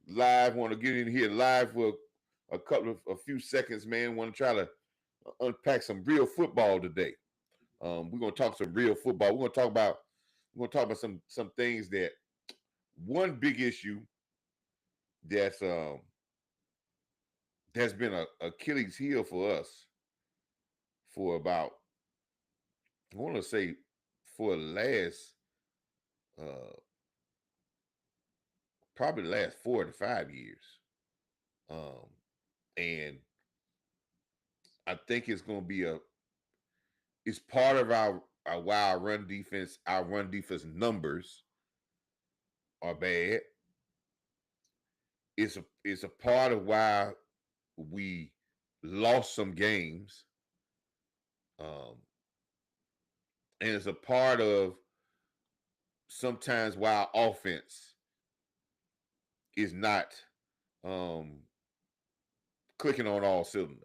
live. Want to get in here live for a few seconds, man. Want to try to unpack some real football today. We're gonna talk some real football. We're gonna talk about some things that one big issue that's that's been a Achilles heel for us for about, I want to say, for the last uh probably the last 4 to 5 years. Um, and I think it's going to be it's part of our why our run defense numbers are bad. It's a part of why we lost some games. Um, and it's a part of sometimes why our offense is not um clicking on all cylinders.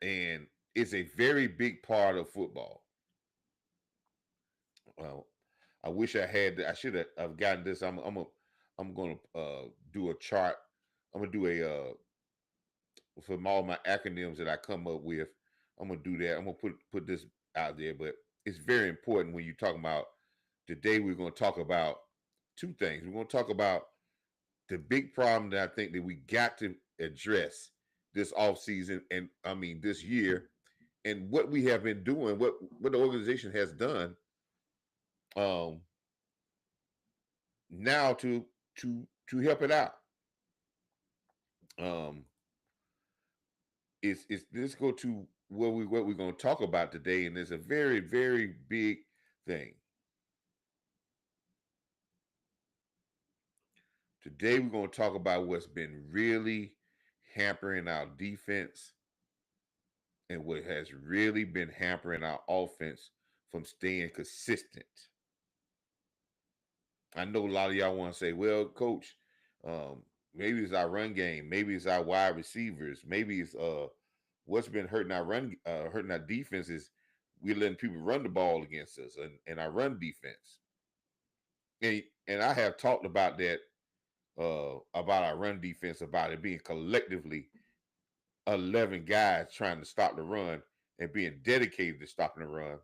And it's a very big part of football. Well, I wish I should have gotten this. I'm gonna do a chart. I'm gonna do a from all my acronyms that I come up with. I'm gonna do that. I'm gonna put this out there, but it's very important when you talk about today. We're gonna talk about two things. We're gonna talk about the big problem that I think that we got to address this off season, and I mean this year, and what we have been doing, what the organization has done, um, now to help it out. Um, it's let's go to what we're going to talk about today, and it's a very big thing. Today we're going to talk about what's been really hampering our defense and what has really been hampering our offense from staying consistent. I know a lot of y'all want to say, well, coach, maybe it's our run game, maybe it's our wide receivers, maybe it's what's been hurting our defense is we're letting people run the ball against us and our run defense. And I have talked about that, about our run defense, about it being collectively 11 guys trying to stop the run and being dedicated to stopping the run.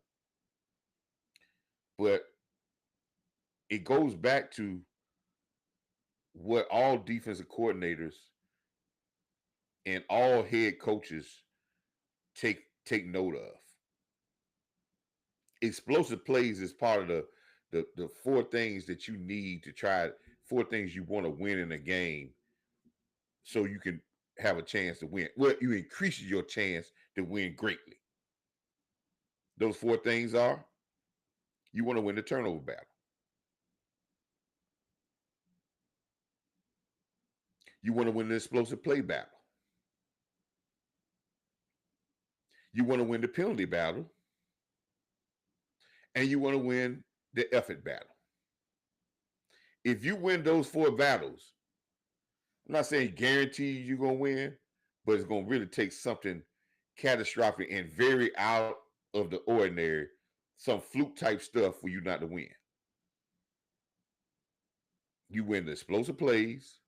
But it goes back to what all defensive coordinators and all head coaches take note of. Explosive plays is part of the four things that you need to try, four things you want to win in a game so you can have a chance to win. Well, you increase your chance to win greatly. Those four things are: you want to win the turnover battle. You want to win the explosive play battle. You want to win the penalty battle. And you want to win the effort battle. If you win those four battles, I'm not saying guarantee you're going to win, but it's going to really take something catastrophic and very out of the ordinary, some fluke type stuff for you not to win. You win the explosive plays,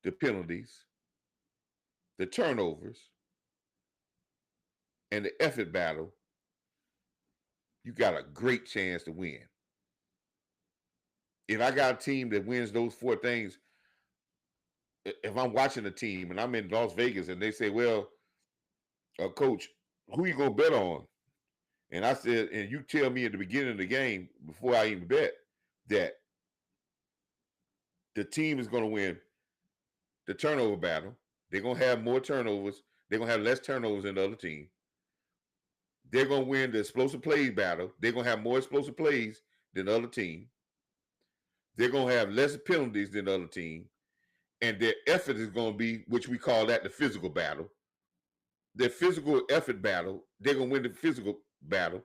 the penalties, the turnovers, and the effort battle. You got a great chance to win. If I got a team that wins those four things, if I'm watching a team and I'm in Las Vegas and they say, well, coach, who you going to bet on? And I said, and you tell me at the beginning of the game, before I even bet, that the team is going to win the turnover battle. They're going to have more turnovers. They're going to have less turnovers than the other team. They're going to win the explosive plays battle. They're going to have more explosive plays than the other team. They're going to have less penalties than the other team. And their effort is going to be, which we call that the physical battle. Their physical effort battle, they're going to win the physical battle.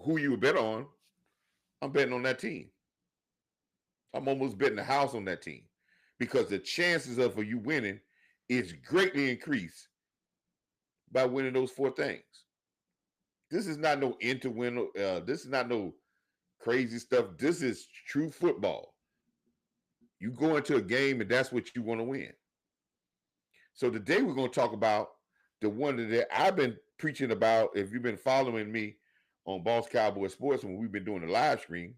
Who you would bet on? I'm betting on that team. I'm almost betting the house on that team because the chances of you winning is greatly increased by winning those four things. This is not no end to win. This is not no crazy stuff. This is true football. You go into a game and that's what you want to win. So today we're going to talk about the one that I've been preaching about. If you've been following me on Boss Cowboy Sports when we've been doing the live stream,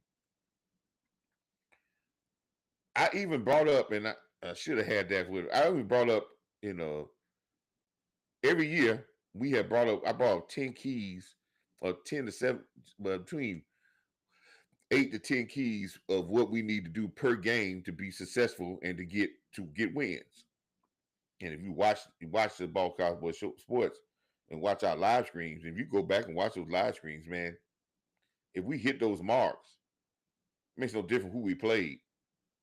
I even brought up, and I should have had that with. I even brought up, every year we have brought up. I brought up 10 keys, or 10 to 7, between 8 to 10 keys of what we need to do per game to be successful and to get wins. And if you watch the Ball Cowboy Sports and watch our live streams, if you go back and watch those live streams, man, if we hit those marks, it makes no difference who we played.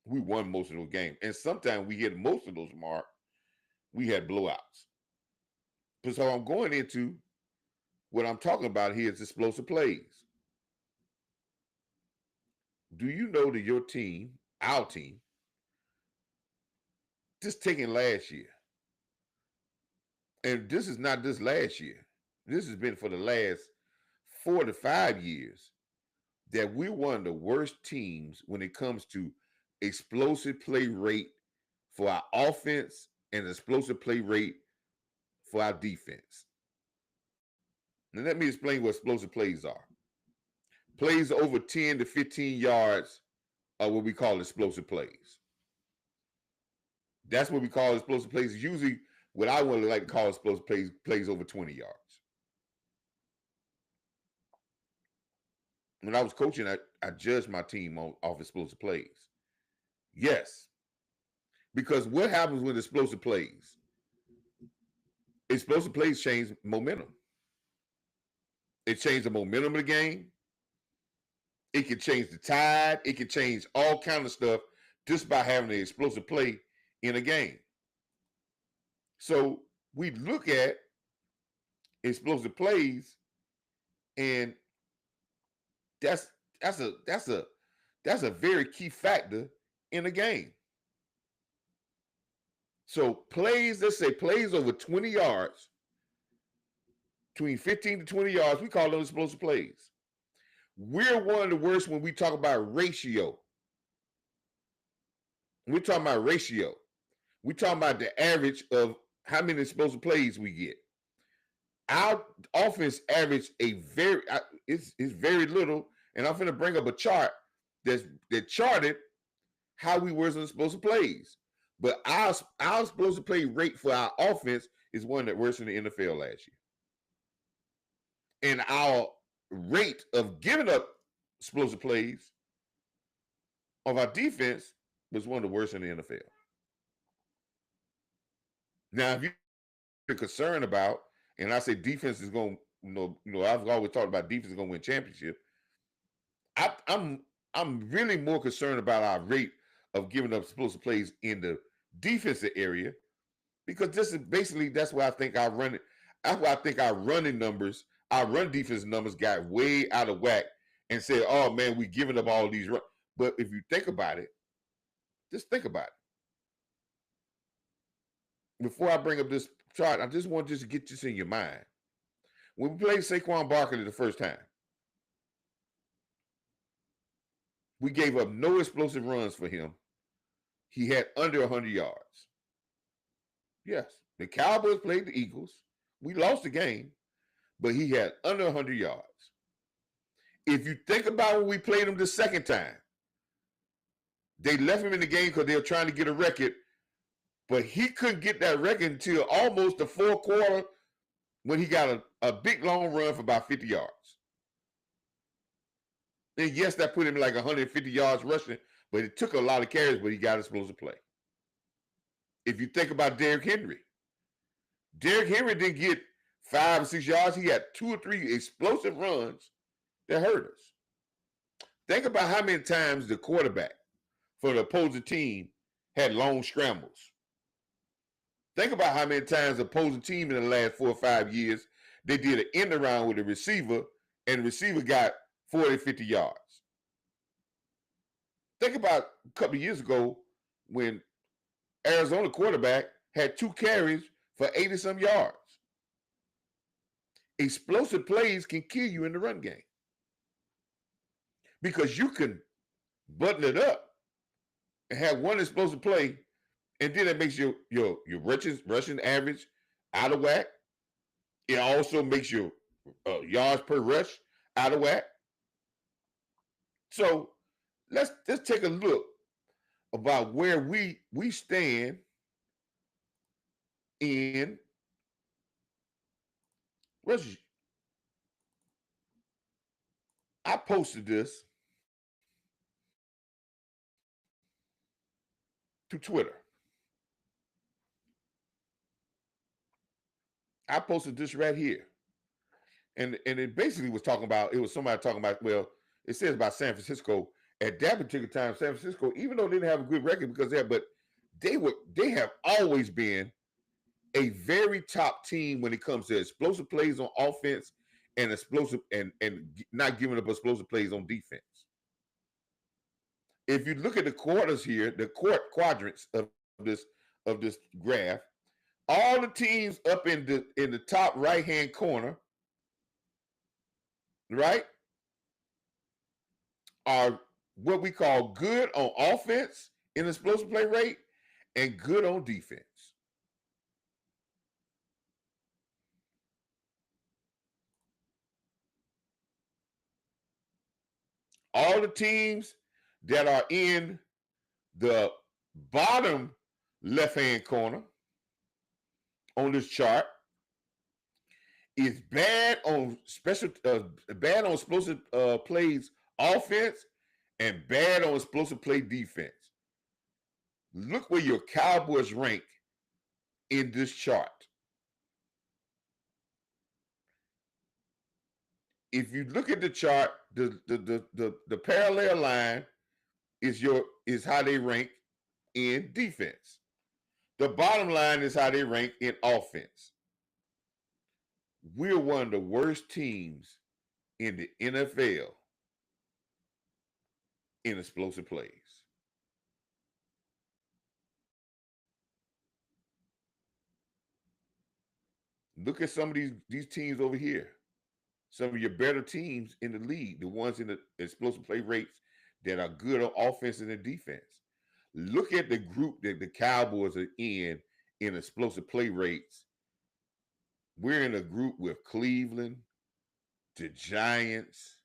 We won most of those games. And sometimes we hit most of those marks, we had blowouts. So I'm going into what I'm talking about here is explosive plays. Do you know that your team, our team, just taking last year, and this is not this last year, this has been for the last 4 to 5 years, that we're one of the worst teams when it comes to explosive play rate for our offense and explosive play rate for our defense. Now, let me explain what explosive plays are. Plays over 10 to 15 yards are what we call explosive plays. That's what we call explosive plays. Usually, what I would like to call explosive plays over 20 yards. When I was coaching, I judged my team off explosive plays. Yes. Because what happens with explosive plays? Explosive plays change momentum. It changes the momentum of the game. It can change the tide. It can change all kind of stuff just by having an explosive play in a game. So we look at explosive plays, and that's a very key factor in a game. So plays, let's say plays over 20 yards, between 15 to 20 yards, we call those explosive plays. We're one of the worst when we talk about ratio. We're talking about ratio. We're talking about the average of how many explosive plays we get. Our offense average it's very little, and I'm going to bring up a chart that charted how we were on explosive plays. But our explosive play rate for our offense is one that worse in the NFL last year. And our rate of giving up explosive plays of our defense was one of the worst in the NFL. Now, if you're concerned about, and I say defense is going, I've always talked about defense is going to win championship. I'm really more concerned about our rate of giving up explosive plays in the defensive area, because that's why I think our running numbers, our run defense numbers got way out of whack, and said, oh man, we're giving up all these runs. But if you think about it, just think about it. Before I bring up this chart, I just want to get this in your mind. When we played Saquon Barkley the first time, we gave up no explosive runs for him. He had under 100 yards. Yes, the Cowboys played the Eagles. We lost the game, but he had under 100 yards. If you think about when we played him the second time, they left him in the game because they were trying to get a record, but he couldn't get that record until almost the fourth quarter when he got a big long run for about 50 yards. And yes, that put him like 150 yards rushing, but it took a lot of carries, but he got explosive play. If you think about Derrick Henry didn't get 5 or 6 yards. He had 2 or 3 explosive runs that hurt us. Think about how many times the quarterback for the opposing team had long scrambles. Think about how many times the opposing team in the last 4 or 5 years, they did an end around with the receiver, and the receiver got 40, 50 yards. Think about a couple of years ago when Arizona quarterback had 2 carries for 80-some yards. Explosive plays can kill you in the run game. because you can button it up and have one explosive play, and then it makes your rushing average out of whack. It also makes your yards per rush out of whack. So let's take a look about where we stand in rush. I posted this to Twitter. I posted this right here. And it basically was talking about, it was somebody talking about, well, it says about San Francisco. At that particular time, San Francisco, even though they didn't have a good record because they have always been a very top team when it comes to explosive plays on offense and explosive and not giving up explosive plays on defense. If you look at the quarters here, the quadrants of this graph, all the teams up in the top right hand corner, right, are what we call good on offense in explosive play rate and good on defense. All the teams that are in the bottom left-hand corner on this chart is bad on bad on explosive plays offense and bad on explosive play defense. Look where your Cowboys rank in this chart. If you look at the chart, the parallel line is how they rank in defense. The bottom line is how they rank in offense. We're one of the worst teams in the NFL in explosive plays. Look at some of these teams over here. Some of your better teams in the league, the ones in the explosive play rates that are good on offense and defense. Look at the group that the Cowboys are in explosive play rates. We're in a group with Cleveland, the Giants,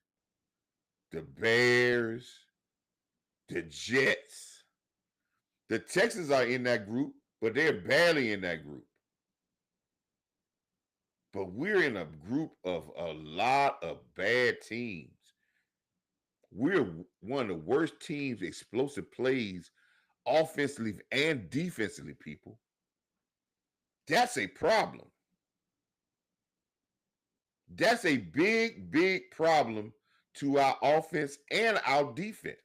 the Bears, the Jets. The Texans are in that group, but they're barely in that group. But we're in a group of a lot of bad teams. We're one of the worst teams, explosive plays, offensively and defensively, people. That's a problem. That's a big, big problem to our offense and our defense.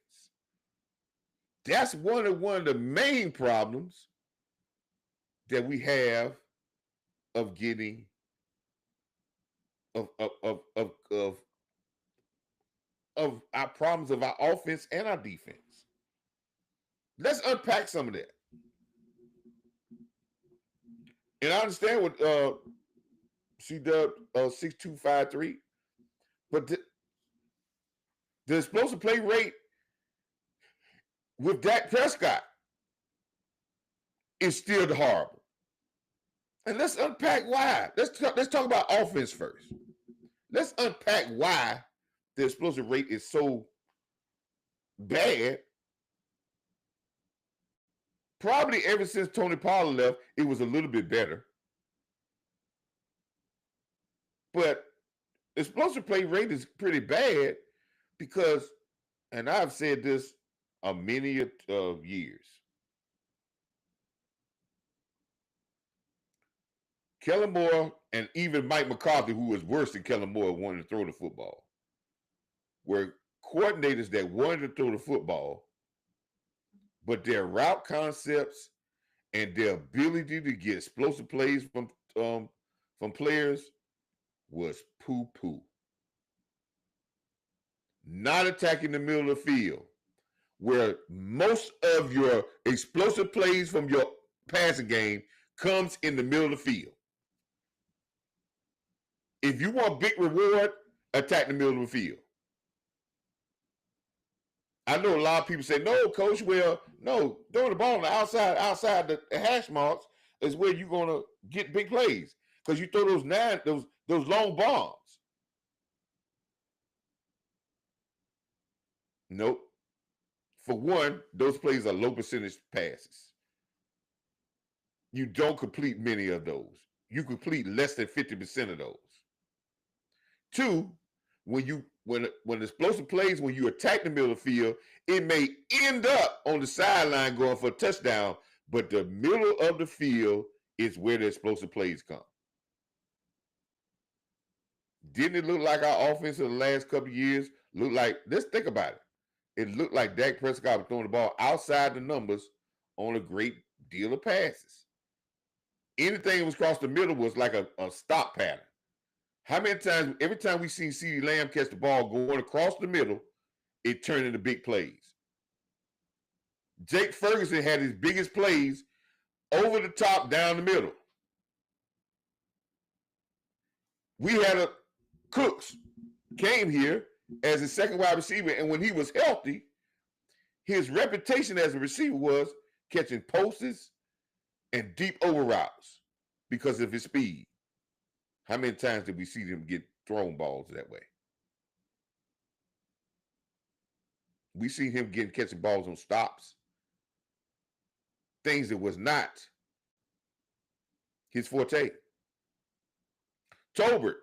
That's one of the main problems that we have of getting of our problems of our offense and our defense. Let's unpack some of that. And I understand what C-Dub 6253, but the explosive play rate with Dak Prescott is still horrible. And let's unpack why. Let's talk about offense first. Let's unpack why the explosive rate is so bad. Probably ever since Tony Pollard left, it was a little bit better. But explosive play rate is pretty bad because, and I've said this a many of years, Kellen Moore and even Mike McCarthy, who was worse than Kellen Moore, wanted to throw the football, were coordinators that wanted to throw the football, but their route concepts and their ability to get explosive plays from players was poo-poo. Not attacking the middle of the field, where most of your explosive plays from your passing game comes in the middle of the field. If you want big reward, attack the middle of the field. I know a lot of people say, no, coach, well, no, throwing the ball on the outside the hash marks is where you're gonna get big plays. Because you throw those long bombs. Nope. For one, those plays are low percentage passes. You don't complete many of those. You complete less than 50% of those. Two, when explosive plays, when you attack the middle of the field, it may end up on the sideline going for a touchdown, but the middle of the field is where the explosive plays come. Didn't it look like our offense in the last couple of years looked like, let's think about it. It looked like Dak Prescott was throwing the ball outside the numbers on a great deal of passes. Anything that was across the middle was like a stop pattern. How many times, every time we seen CeeDee Lamb catch the ball going across the middle, it turned into big plays. Jake Ferguson had his biggest plays over the top, down the middle. We had a Cooks came here as a second wide receiver, and when he was healthy, his reputation as a receiver was catching posts and deep over routes because of his speed. How many times did we see him get thrown balls that way? We see him catching balls on stops, things that was not his forte. Tolbert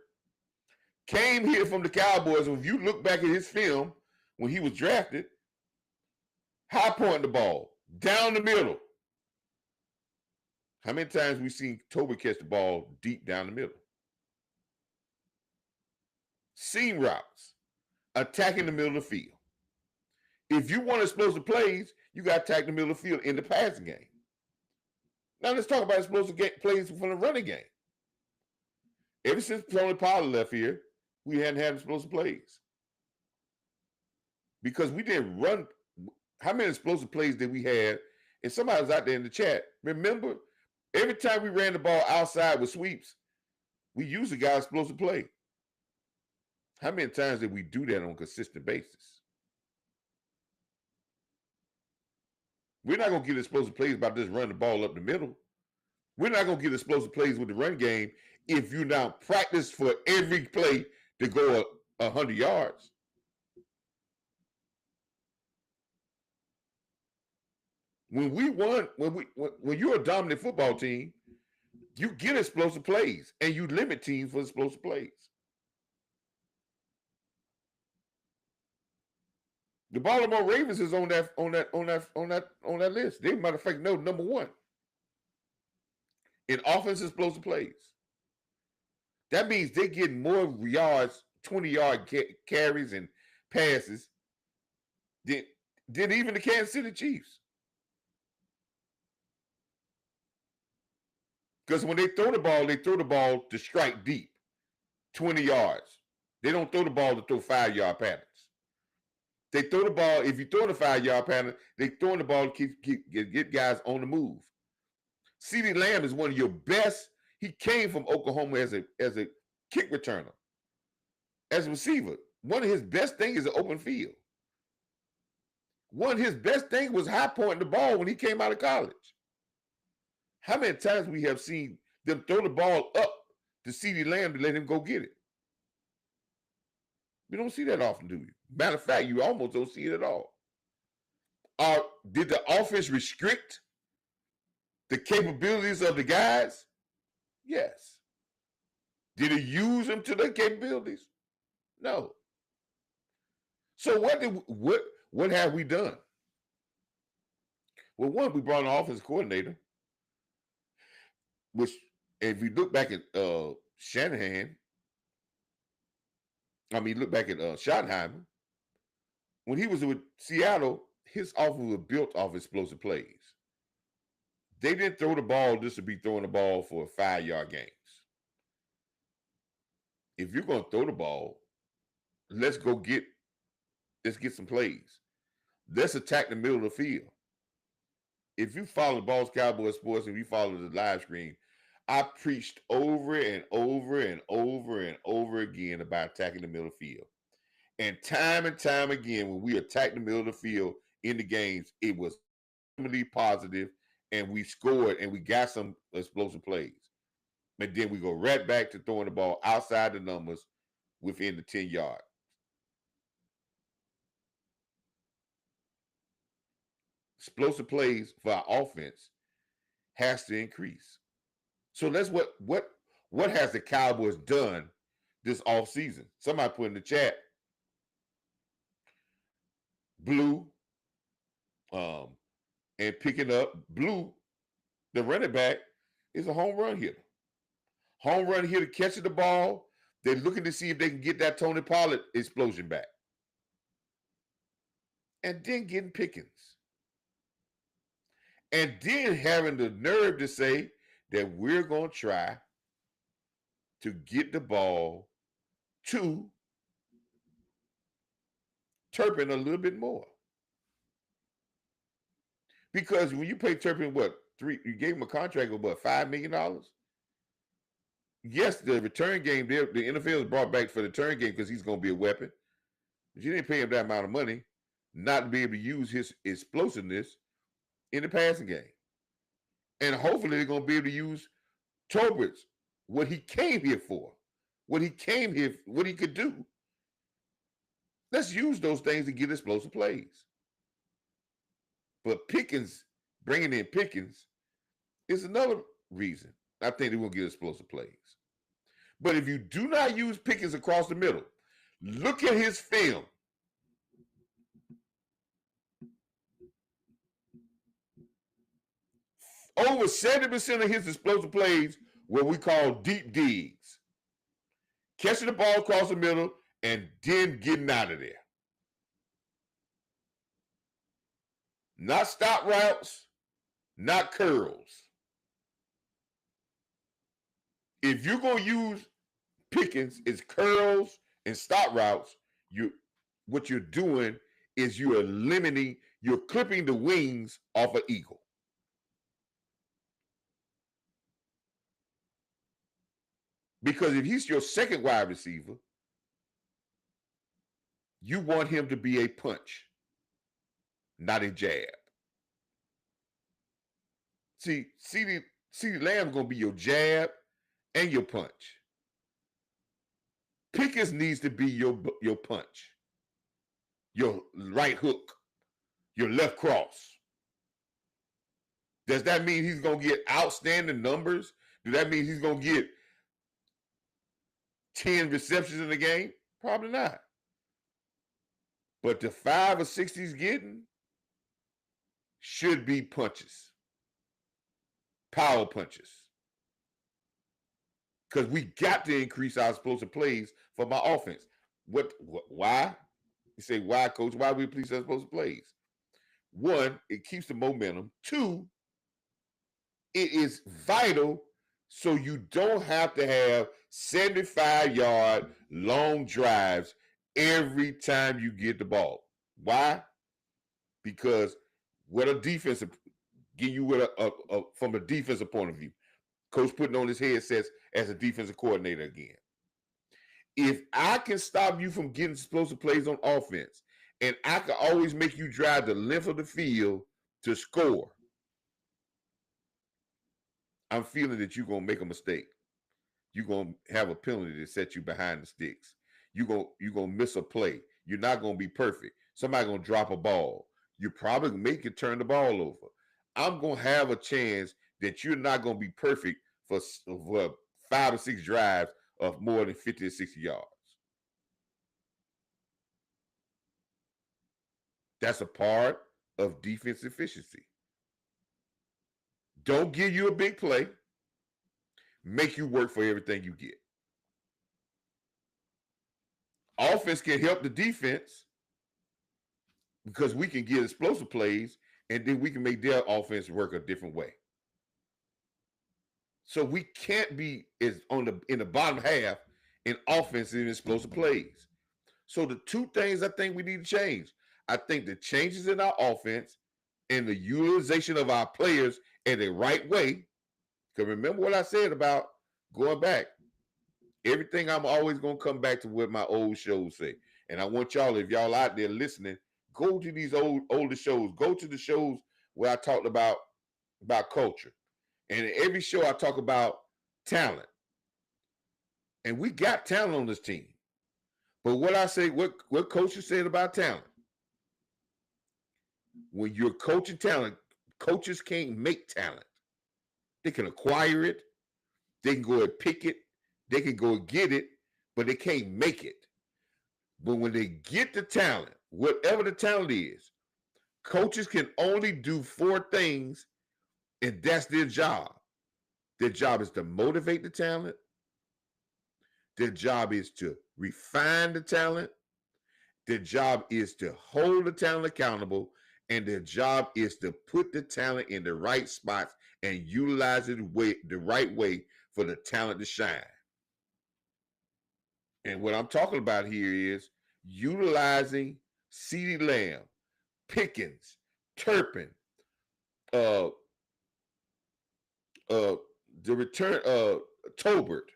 came here from the Cowboys. If you look back at his film when he was drafted, high point the ball, down the middle. How many times we seen Tolbert catch the ball deep down the middle? Seam routes, attacking the middle of the field. If you want explosive plays, you got to attack the middle of the field in the passing game. Now let's talk about explosive plays from the running game. Ever since Tony Pollard left here, we hadn't had explosive plays. Because we didn't run. How many explosive plays did we have? And somebody was out there in the chat. Remember, every time we ran the ball outside with sweeps, we usually got explosive play. How many times did we do that on a consistent basis? We're not going to get explosive plays by just running the ball up the middle. We're not going to get explosive plays with the run game if you now practice for every play to go 100 yards. When you're a dominant football team, you get explosive plays and you limit teams for explosive plays. The Baltimore Ravens is on that list. They, matter of fact, no, number one in offense explosive plays. That means they get more yards, 20-yard carries and passes than even the Kansas City Chiefs. Because when they throw the ball to strike deep, 20 yards. They don't throw the ball to throw 5-yard patterns. They throw the ball, if you throw the 5-yard pattern, they throwing the ball to get guys on the move. CeeDee Lamb is one of your best. He came from Oklahoma as a kick returner, as a receiver. One of his best things is an open field. One of his best things was high pointing the ball when he came out of college. How many times we have seen them throw the ball up to CeeDee Lamb to let him go get it? We don't see that often, do we? Matter of fact, you almost don't see it at all. Did the offense restrict the capabilities of the guys? Yes. Did it use them to their capabilities? No. So what have we done? Well, one, we brought an offensive coordinator, which, if you look back at Schottenheimer, when he was with Seattle, his offense was built off explosive plays. They didn't throw the ball just to be throwing the ball for 5-yard gains. If you're going to throw the ball, let's get some plays. Let's attack the middle of the field. If you follow Balls Cowboys Sports and you follow the live stream, I preached over and over and over and over again about attacking the middle field. And time again, when we attacked the middle of the field in the games, it was really positive, and we scored and we got some explosive plays. And then we go right back to throwing the ball outside the numbers within the 10-yard. Explosive plays for our offense has to increase. So that's what has the Cowboys done this offseason? Somebody put in the chat, Blue, um, and picking up Blue, the running back, is a home run hitter. Home run hitter catching the ball. They're looking to see if they can get that Tony Pollard explosion back. And then getting Pickens. And then having the nerve to say that we're going to try to get the ball to Turpin a little bit more. Because when you pay Turpin, you gave him a contract of $5 million? Yes, the return game, the NFL is brought back for the return game because he's going to be a weapon. But you didn't pay him that amount of money not to be able to use his explosiveness in the passing game. And hopefully they're going to be able to use Tolbert's, what he came here for, what he could do. Let's use those things to get explosive plays. But Pickens, bringing in Pickens, is another reason I think they will get explosive plays. But if you do not use Pickens across the middle, look at his film. Over 70% of his explosive plays were what we call deep digs. Catching the ball across the middle and then getting out of there. Not stop routes, not curls. If you're going to use Pickens, it's curls and stop routes, what you're doing is you're clipping the wings off an eagle. Because if he's your second wide receiver, you want him to be a punch, not a jab. See, CeeDee Lamb's going to be your jab and your punch. Pickens needs to be your punch, your right hook, your left cross. Does that mean he's going to get outstanding numbers? Does that mean he's going to get 10 receptions in the game? Probably not. But the 5 or 6 he's getting should be punches, power punches. Because we got to increase our explosive plays for my offense. Why? You say, why, Coach? Why we increase our explosive plays? 1, it keeps the momentum. 2, it is vital so you don't have to have 75-yard long drives every time you get the ball. Why? Because what a defensive, give you with from a defensive point of view, Coach putting on his headsets as a defensive coordinator again. If I can stop you from getting explosive plays on offense, and I can always make you drive the length of the field to score, I'm feeling that you're going to make a mistake. You're going to have a penalty to set you behind the sticks. You're going to miss a play. You're not going to be perfect. Somebody's going to drop a ball. You probably make it turn the ball over. I'm going to have a chance that you're not going to be perfect for 5 or 6 drives of more than 50 or 60 yards. That's a part of defense efficiency. Don't give you a big play. Make you work for everything you get. Offense can help the defense because we can get explosive plays, and then we can make their offense work a different way. So we can't be in the bottom half in offense and explosive plays. So the 2 things I think we need to change. I think the changes in our offense and the utilization of our players in the right way. Because remember what I said about going back. Everything, I'm always going to come back to what my old shows say. And I want y'all, if y'all out there listening, go to these older shows. Go to the shows where I talked about culture. And in every show I talk about talent. And we got talent on this team. But what I say, what coaches said about talent, when you're coaching talent, coaches can't make talent. They can acquire it, they can go and pick it, they can go and get it, but they can't make it. But when they get the talent, whatever the talent is, coaches can only do 4 things, and that's their job. Their job is to motivate the talent. Their job is to refine the talent. Their job is to hold the talent accountable. And their job is to put the talent in the right spots and utilize it the right way for the talent to shine. And what I'm talking about here is utilizing CeeDee Lamb, Pickens, Turpin, uh, the return, Tolbert,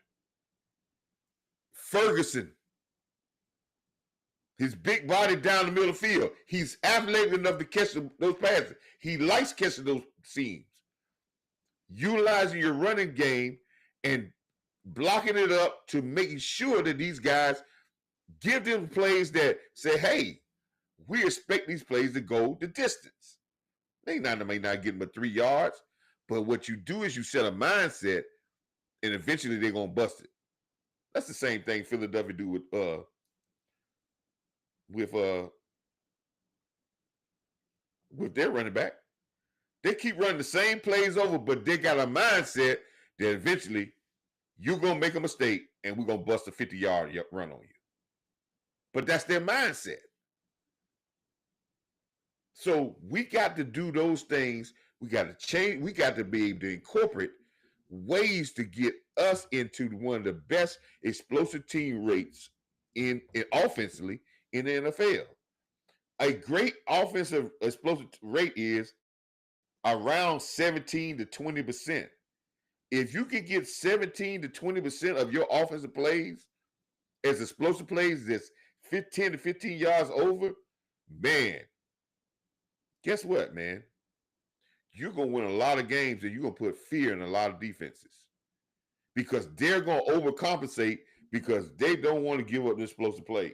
Ferguson, his big body down the middle of the field. He's athletic enough to catch those passes. He likes catching those seams. Utilizing your running game and blocking it up to making sure that these guys give them plays that say, hey, we expect these plays to go the distance. They may not get them 3 yards, but what you do is you set a mindset, and eventually they're gonna bust it. That's the same thing Philadelphia do with their running back. They keep running the same plays over, but they got a mindset that eventually you're gonna make a mistake and we're gonna bust a 50-yard run on you. But that's their mindset. So we got to do those things. We got to change. We got to be able to incorporate ways to get us into one of the best explosive team rates in offensively in the NFL. A great offensive explosive rate is around 17 to 20%. If you can get 17 to 20% of your offensive plays as explosive plays that's 10 to 15 yards over, man, guess what, man? You're going to win a lot of games and you're going to put fear in a lot of defenses because they're going to overcompensate because they don't want to give up the explosive plays.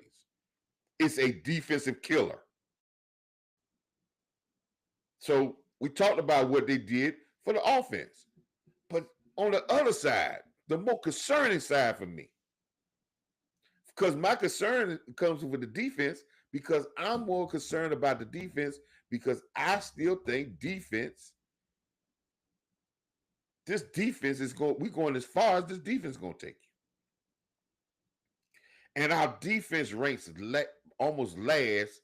It's a defensive killer. So we talked about what they did for the offense. But on the other side, the more concerning side for me, because my concern comes with the defense, because I'm more concerned about the defense because I still think this defense is we're going as far as this defense is going to take you. And our defense ranks almost last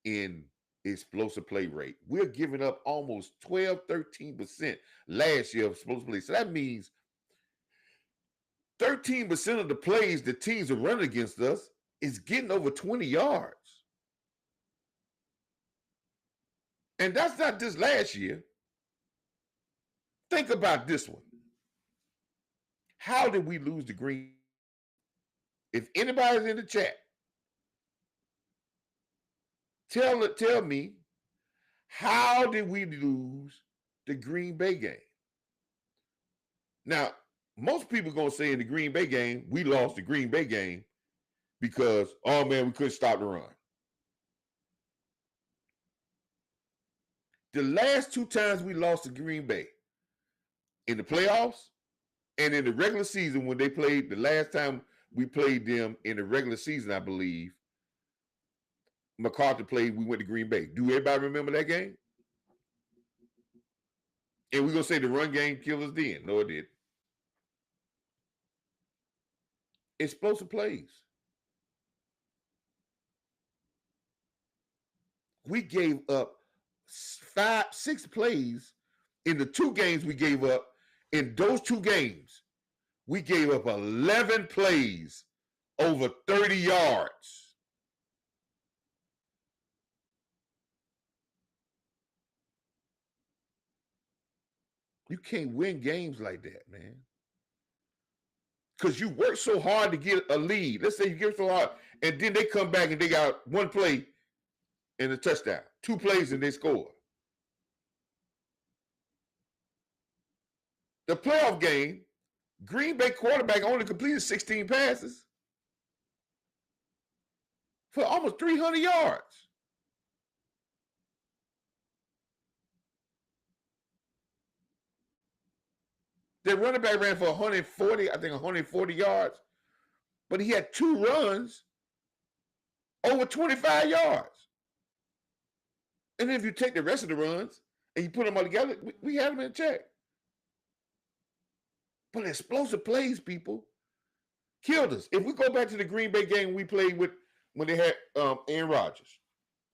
in explosive play rate. We're giving up almost 12, 13% last year of explosive plays. So that means 13% of the plays the teams are running against us is getting over 20 yards. And that's not just last year. Think about this one. How did we lose the Green? If anybody's in the chat, tell me, how did we lose the Green Bay game? Now, most people are going to say in the Green Bay game, we lost the Green Bay game because, oh man, we couldn't stop the run. The last 2 times we lost to Green Bay, in the playoffs and in the regular season when they played, the last time we played them in the regular season, I believe, McCarthy played, we went to Green Bay. Do everybody remember that game? And we're going to say the run game killed us then. No, it didn't. Explosive plays. We gave up 5, 6 plays in the 2 games we gave up. In those 2 games, we gave up 11 plays over 30 yards. You can't win games like that, man. because you work so hard to get a lead. Let's say you get so hard, and then they come back and they got one play and a touchdown, 2 plays and they score. The playoff game, Green Bay quarterback only completed 16 passes for almost 300 yards. Their running back ran for 140, I think 140 yards, but he had 2 runs over 25 yards. And then if you take the rest of the runs and you put them all together, we had them in check. But explosive plays, people, killed us. If we go back to the Green Bay game we played with when they had Aaron Rodgers,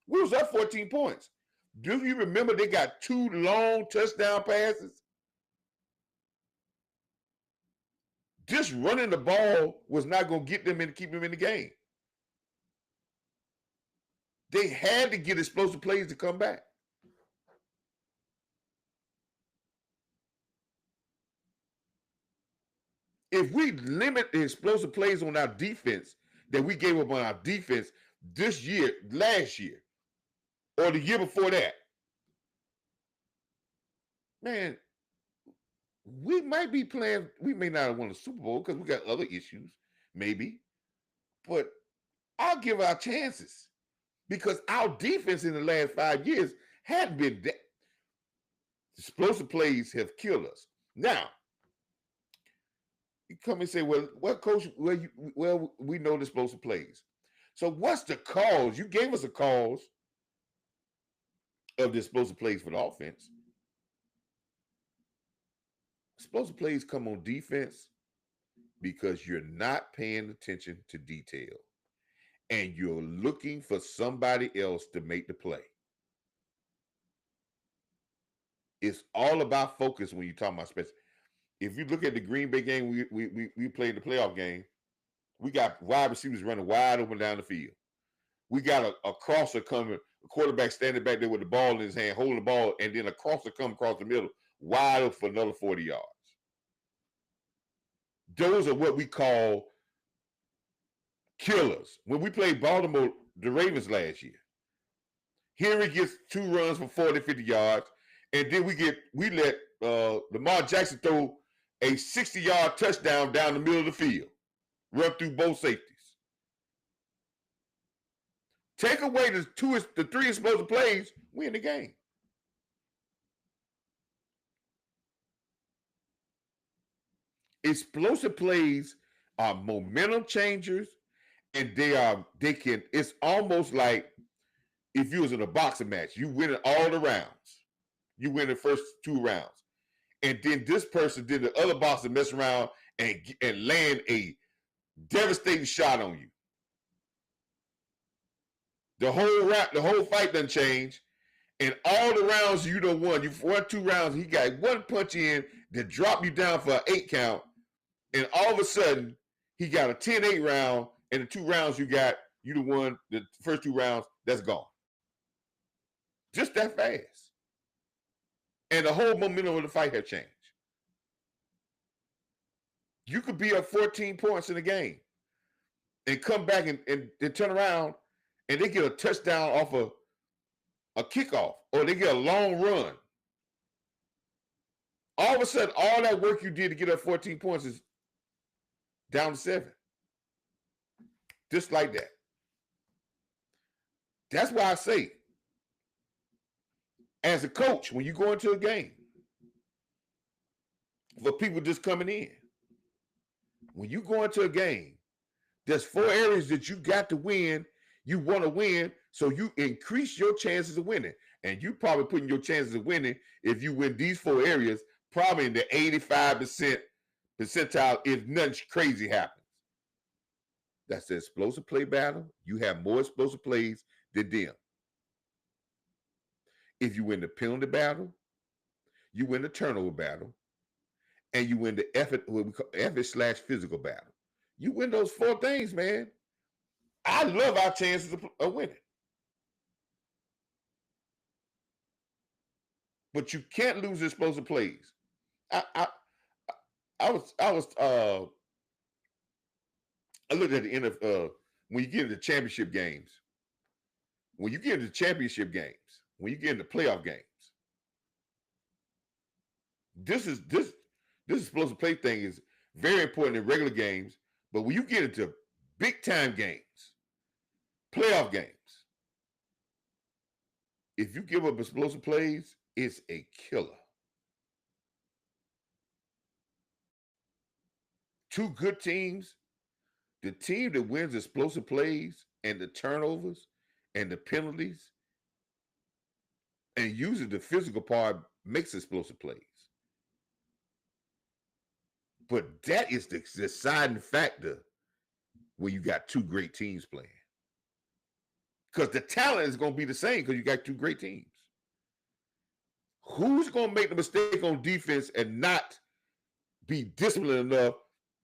we was up 14 points. Do you remember they got 2 long touchdown passes? Just running the ball was not going to get them and keep them in the game. They had to get explosive plays to come back. If we limit the explosive plays on our defense that we gave up on our defense this year, last year, or the year before that, man, we might be playing. We may not have won the Super Bowl because we got other issues, maybe. But I'll give our chances because our defense in the last 5 years had been that. Explosive plays have killed us. Now, you come and say, well, what coach, well, we know the explosive plays. So what's the cause? You gave us a cause of the explosive plays for the offense. Explosive plays come on defense because you're not paying attention to detail and you're looking for somebody else to make the play. It's all about focus when you're talking about special. If you look at the Green Bay game, we played the playoff game. We got wide receivers running wide open down the field. We got a crosser coming, a quarterback standing back there with the ball in his hand, holding the ball, and then a crosser come across the middle, wide open for another 40 yards. Those are what we call killers. When we played Baltimore, the Ravens last year, Henry gets 2 runs for 40, 50 yards, and then we let Lamar Jackson throw a 60-yard touchdown down the middle of the field, run through both safeties. Take away the 3 explosive plays, we in the game. Explosive plays are momentum changers, and it's almost like if you was in a boxing match, you win all the rounds. You win the first 2 rounds. And then this person did the other boxer mess around and land a devastating shot on you. The whole fight done changed, and all the rounds you done won. You won 2 rounds. He got 1 punch in that dropped you down for an 8 count, and all of a sudden he got a 10-8 round, and the 2 rounds you done won the first 2 rounds. That's gone. Just that fast. And the whole momentum of the fight had changed. You could be up 14 points in the game and come back and turn around and they get a touchdown off a kickoff or they get a long run. All of a sudden, all that work you did to get up 14 points is down to 7. Just like that. That's why I say, as a coach, when you go into a game, for people just coming in, when you go into a game, there's 4 areas that you got to win. You want to win, so you increase your chances of winning. And you probably putting your chances of winning if you win these 4 areas, probably in the 85% percentile if nothing crazy happens. That's the explosive play battle. You have more explosive plays than them. If you win the penalty battle, you win the turnover battle, and you win the effort/physical battle. You win those 4 things, man. I love our chances of winning. But you can't lose explosive plays. I was I looked at the end of when you get into championship games, when you get into championship games, when you get into playoff games, this is explosive play thing is very important in regular games, but when you get into big time games, playoff games, if you give up explosive plays, it's a killer. Two good teams, the team that wins explosive plays and the turnovers and the penalties and uses the physical part makes explosive plays. But that is the deciding factor when you got two great teams playing. Because the talent is going to be the same because you got two great teams. Who's going to make the mistake on defense and not be disciplined enough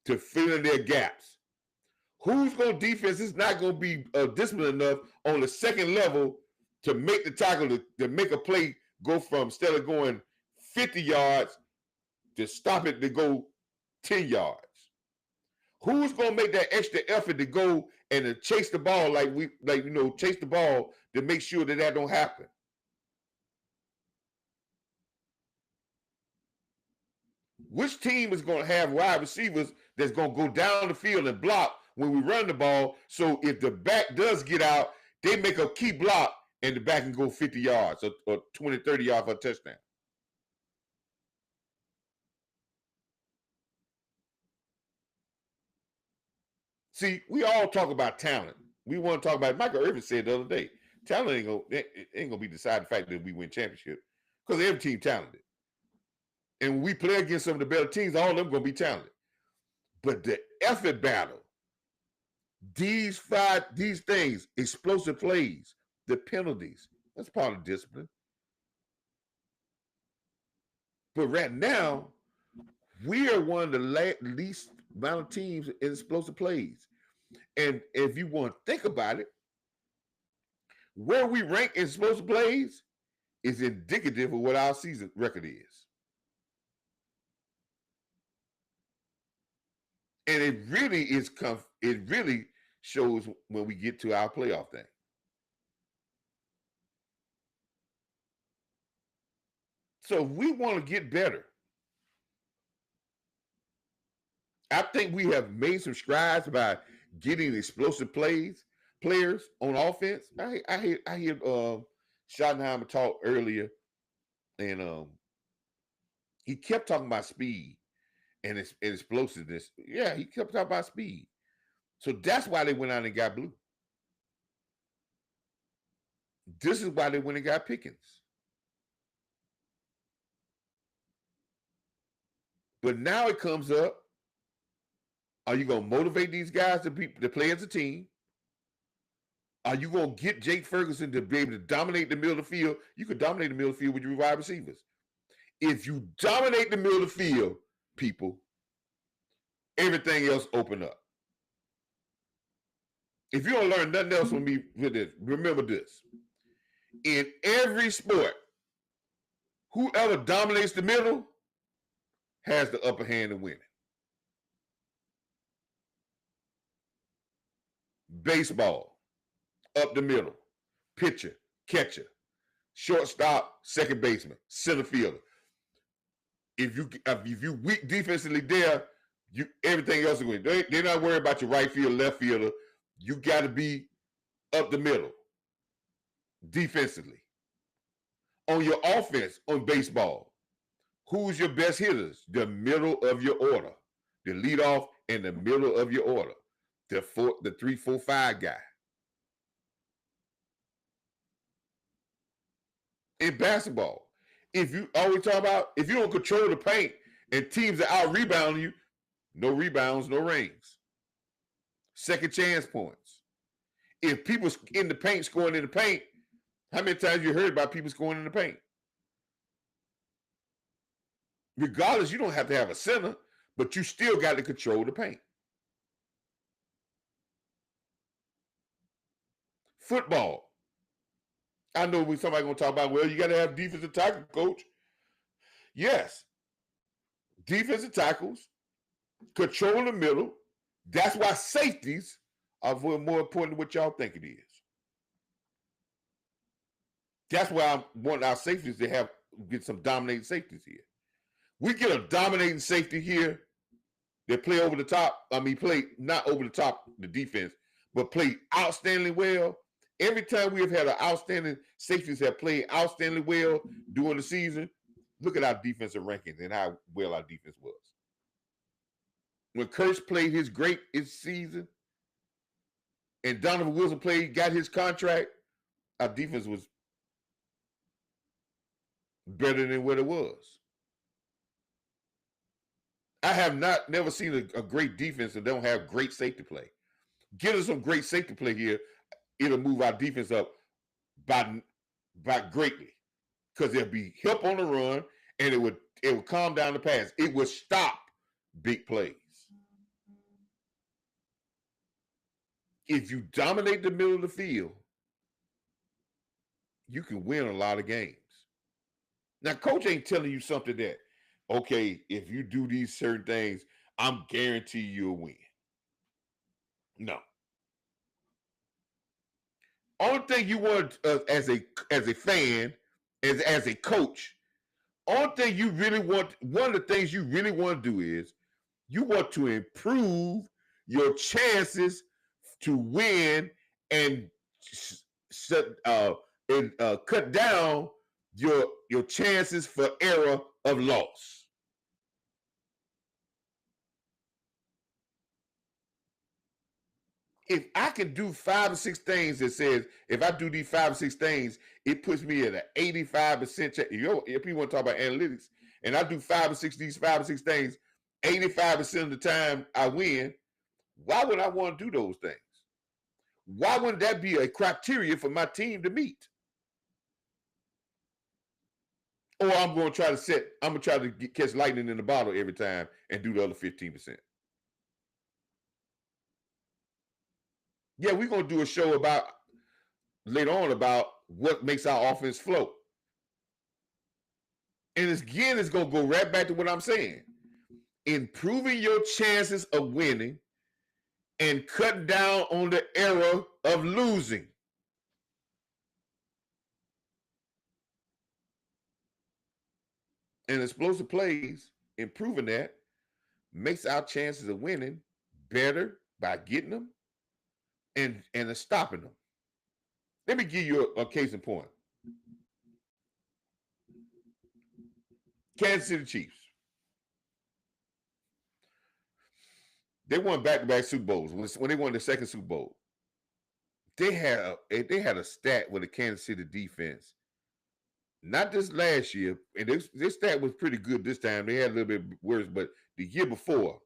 to fill in their gaps? Who's going to defense is not going to be disciplined enough on the second level to make the tackle to make a play go from instead of going 50 yards to stop it to go 10 yards? Who's going to make that extra effort to go and to chase the ball chase the ball to make sure that don't happen? Which team is going to have wide receivers that's going to go down the field and block when we run the ball, so if the back does get out, they make a key block and the back can go 50 yards or 20, 30 yards for a touchdown? See, we all talk about talent. We want to talk about it. Michael Irvin said the other day, talent ain't gonna be the deciding factor that we win championship because every team talented. And when we play against some of the better teams, all of them gonna be talented. But the effort battle, these things, explosive plays, the penalties, that's part of discipline. But right now, we are one of the least amount of teams in explosive plays. And if you want to think about it, where we rank in explosive plays is indicative of what our season record is. And it really shows when we get to our playoff thing. So if we want to get better, I think we have made some strides by getting explosive players on offense. I hear Schottenheimer talk earlier, and he kept talking about speed and explosiveness. Yeah, he kept talking about speed. So that's why they went out and got Blue. This is why they went and got Pickens. But now it comes up, are you going to motivate these guys to play as a team? Are you going to get Jake Ferguson to be able to dominate the middle of the field? You could dominate the middle of the field with your wide receivers. If you dominate the middle of the field, people, everything else open up. If you don't learn nothing else from me with this, remember this. In every sport, whoever dominates the middle has the upper hand in winning. Baseball, up the middle, pitcher, catcher, shortstop, second baseman, center fielder. If you weak defensively there, everything else is going. They're not worried about your right field, left fielder. You got to be up the middle defensively. On your offense, on baseball, who's your best hitters? The middle of your order, the leadoff and the middle of your order, the 3, 4, 5 guy. In basketball, if you always talk about if you don't control the paint and teams are out rebounding you, no rebounds, no rings. Second chance points. If people in the paint scoring in the paint, how many times you heard about people scoring in the paint? Regardless, you don't have to have a center, but you still got to control the paint. Football. I know when somebody going to talk about, well, you got to have defensive tackle coach. Yes. Defensive tackles, control the middle, That's why safeties are more important than what y'all think it is. That's why I want our safeties to get some dominating safeties here. We get a dominating safety here that play over the top. I mean, play not over the top the defense, but play outstandingly well. Every time we have had an outstanding safeties have played outstandingly well during the season, look at our defensive rankings and how well our defense was. When Kurtz played his season and Donovan Wilson got his contract, our defense was better than what it was. I have never seen a great defense that don't have great safety play. Get us some great safety play here, it'll move our defense up by greatly, because there'll be help on the run and it would calm down the pass. It would stop big plays. If you dominate the middle of the field, you can win a lot of games. Now, coach ain't telling you something that, okay, if you do these certain things, I'm guaranteed you'll win. No. Only thing you want as a fan, as a coach, only thing you really want, one of the things you really want to do is you want to improve your chances to win and cut down your chances for error of loss. If I can do 5 or 6 things that says, if I do these 5 or 6 things, it puts me at an 85% chance. If you want to talk about analytics, and I do 5 or 6 things, 85% of the time I win, why would I want to do those things? Why wouldn't that be a criteria for my team to meet? Or I'm going to try to catch lightning in the bottle every time and do the other 15%. Yeah, we're going to do a show later on about what makes our offense flow. And again, it's going to go right back to what I'm saying. Improving your chances of winning and cutting down on the error of losing. And explosive plays, improving that, makes our chances of winning better by getting them and stopping them. Let me give you a case in point. Kansas City Chiefs. They won back-to-back Super Bowls. When they won the second Super Bowl, they had a stat with the Kansas City defense. Not this last year, and this stat was pretty good this time. They had a little bit worse, but the year before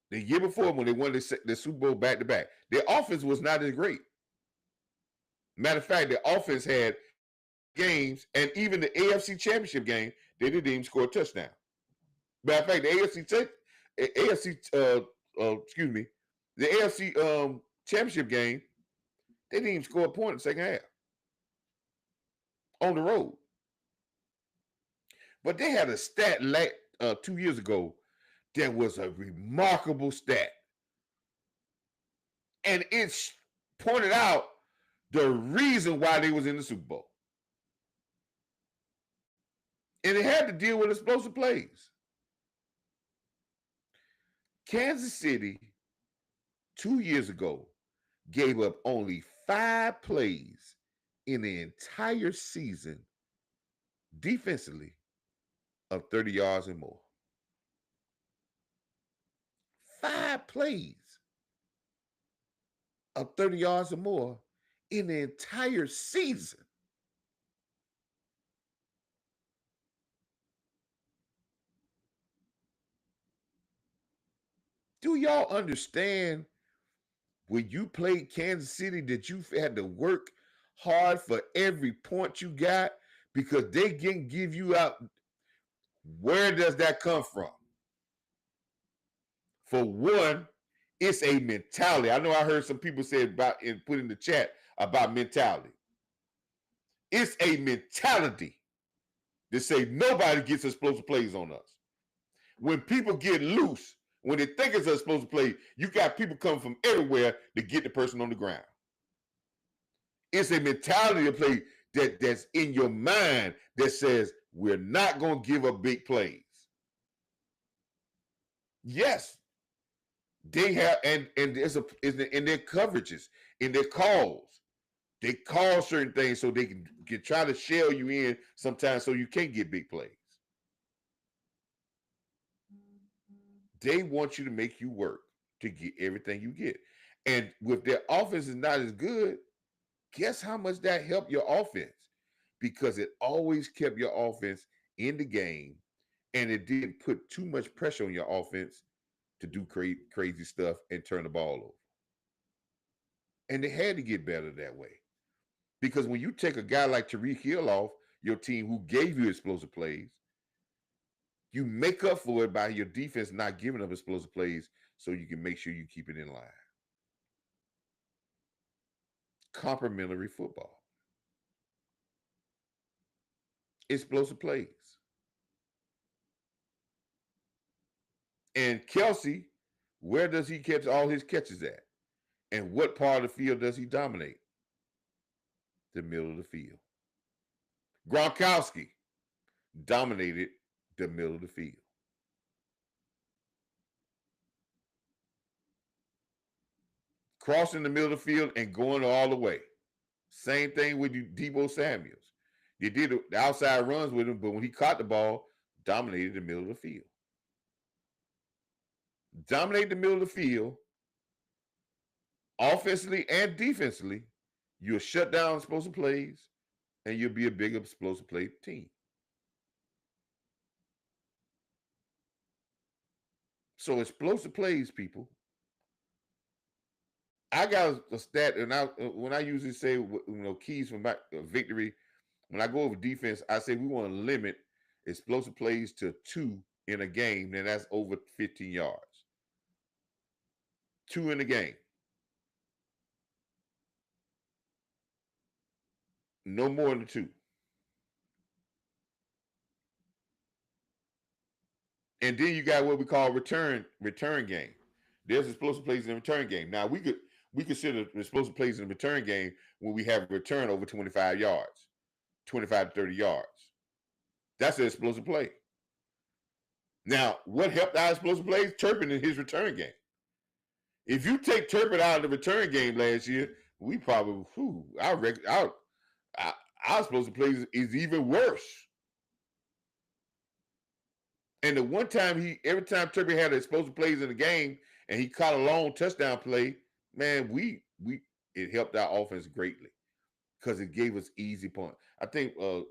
when they won the Super Bowl back-to-back, their offense was not as great. Matter of fact, their offense had games, and even the AFC Championship game, they didn't even score a touchdown. Matter of fact, the AFC Championship game, they didn't even score a point in the second half on the road. But they had a stat 2 years ago that was a remarkable stat. And it pointed out the reason why they was in the Super Bowl. And it had to deal with explosive plays. Kansas City, 2 years ago, gave up only 5 plays in the entire season defensively of 30 yards and more. 5 plays of 30 yards or more in the entire season. Do y'all understand when you played Kansas City that you had to work hard for every point you got because they can give you out? Where does that come from? For one, it's a mentality. I know I heard some people say about and put in the chat about mentality. It's a mentality to say nobody gets explosive plays on us. When people get loose, When they think it's explosive play, you got people coming from everywhere to get the person on the ground. It's a mentality of play that's in your mind that says we're not going to give up big plays. Yes, they have, and there's in their coverages, in their calls, they call certain things so they can try to shell you in sometimes so you can't get big plays. They want you to make you work to get everything you get. And with their offense is not as good, guess how much that helped your offense? Because it always kept your offense in the game and it didn't put too much pressure on your offense to do crazy stuff and turn the ball over. And they had to get better that way. Because when you take a guy like Tyreek Hill off your team who gave you explosive plays, you make up for it by your defense not giving up explosive plays so you can make sure you keep it in line. Complementary football. Explosive plays. And Kelsey, where does he catch all his catches at? And what part of the field does he dominate? The middle of the field. Gronkowski dominated the middle of the field. Crossing the middle of the field and going all the way. Same thing with Deebo Samuels. They did the outside runs with him, but when he caught the ball, dominated the middle of the field. Dominate the middle of the field, offensively and defensively, you'll shut down explosive plays, and you'll be a big explosive play team. So explosive plays, people. I got a stat, and when I usually say keys for my victory, when I go over defense, I say we want to limit explosive plays to 2 in a game, and that's over 15 yards. 2 in a game. No more than 2. And then you got what we call return game. There's explosive plays in the return game. Now we consider explosive plays in the return game when we have a return over 25 yards, 25 to 30 yards. That's an explosive play. Now, what helped our explosive plays? Turpin in his return game. If you take Turpin out of the return game last year, we probably, our explosive plays is even worse. And the one time every time Turpin had explosive plays in the game and he caught a long touchdown play, man, it helped our offense greatly because it gave us easy points. I think I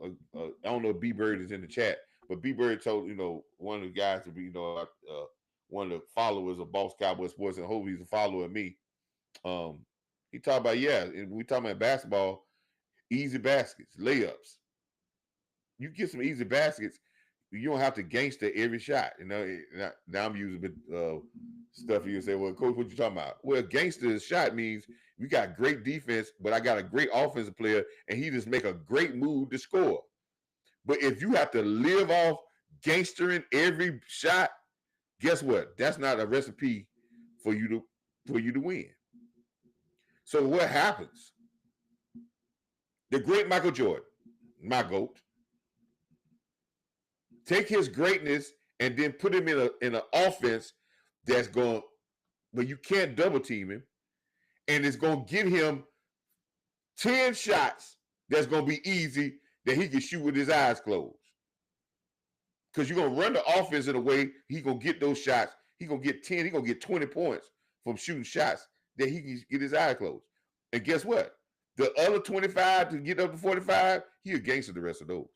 don't know if B Bird is in the chat, but B Bird told one of the guys to be one of the followers of Boss Cowboy Sports, and I hope he's a follower of me. He talked about we talking about basketball, easy baskets, layups. You get some easy baskets, you don't have to gangster every shot. Now I'm using stuff you say, well, Coach, what you talking about? Well, gangster shot means we got great defense, but I got a great offensive player, and he just make a great move to score. But if you have to live off gangstering every shot, guess what? That's not a recipe for you to win. So what happens? The great Michael Jordan, my GOAT, take his greatness and then put him in an offense that's going where you can't double team him, and it's going to give him 10 shots that's going to be easy that he can shoot with his eyes closed. Because you're going to run the offense in a way he's going to get those shots. He's going to get 10, he's going to get 20 points from shooting shots that he can get his eyes closed. And guess what? The other 25 to get up to 45, he a gangster the rest of those.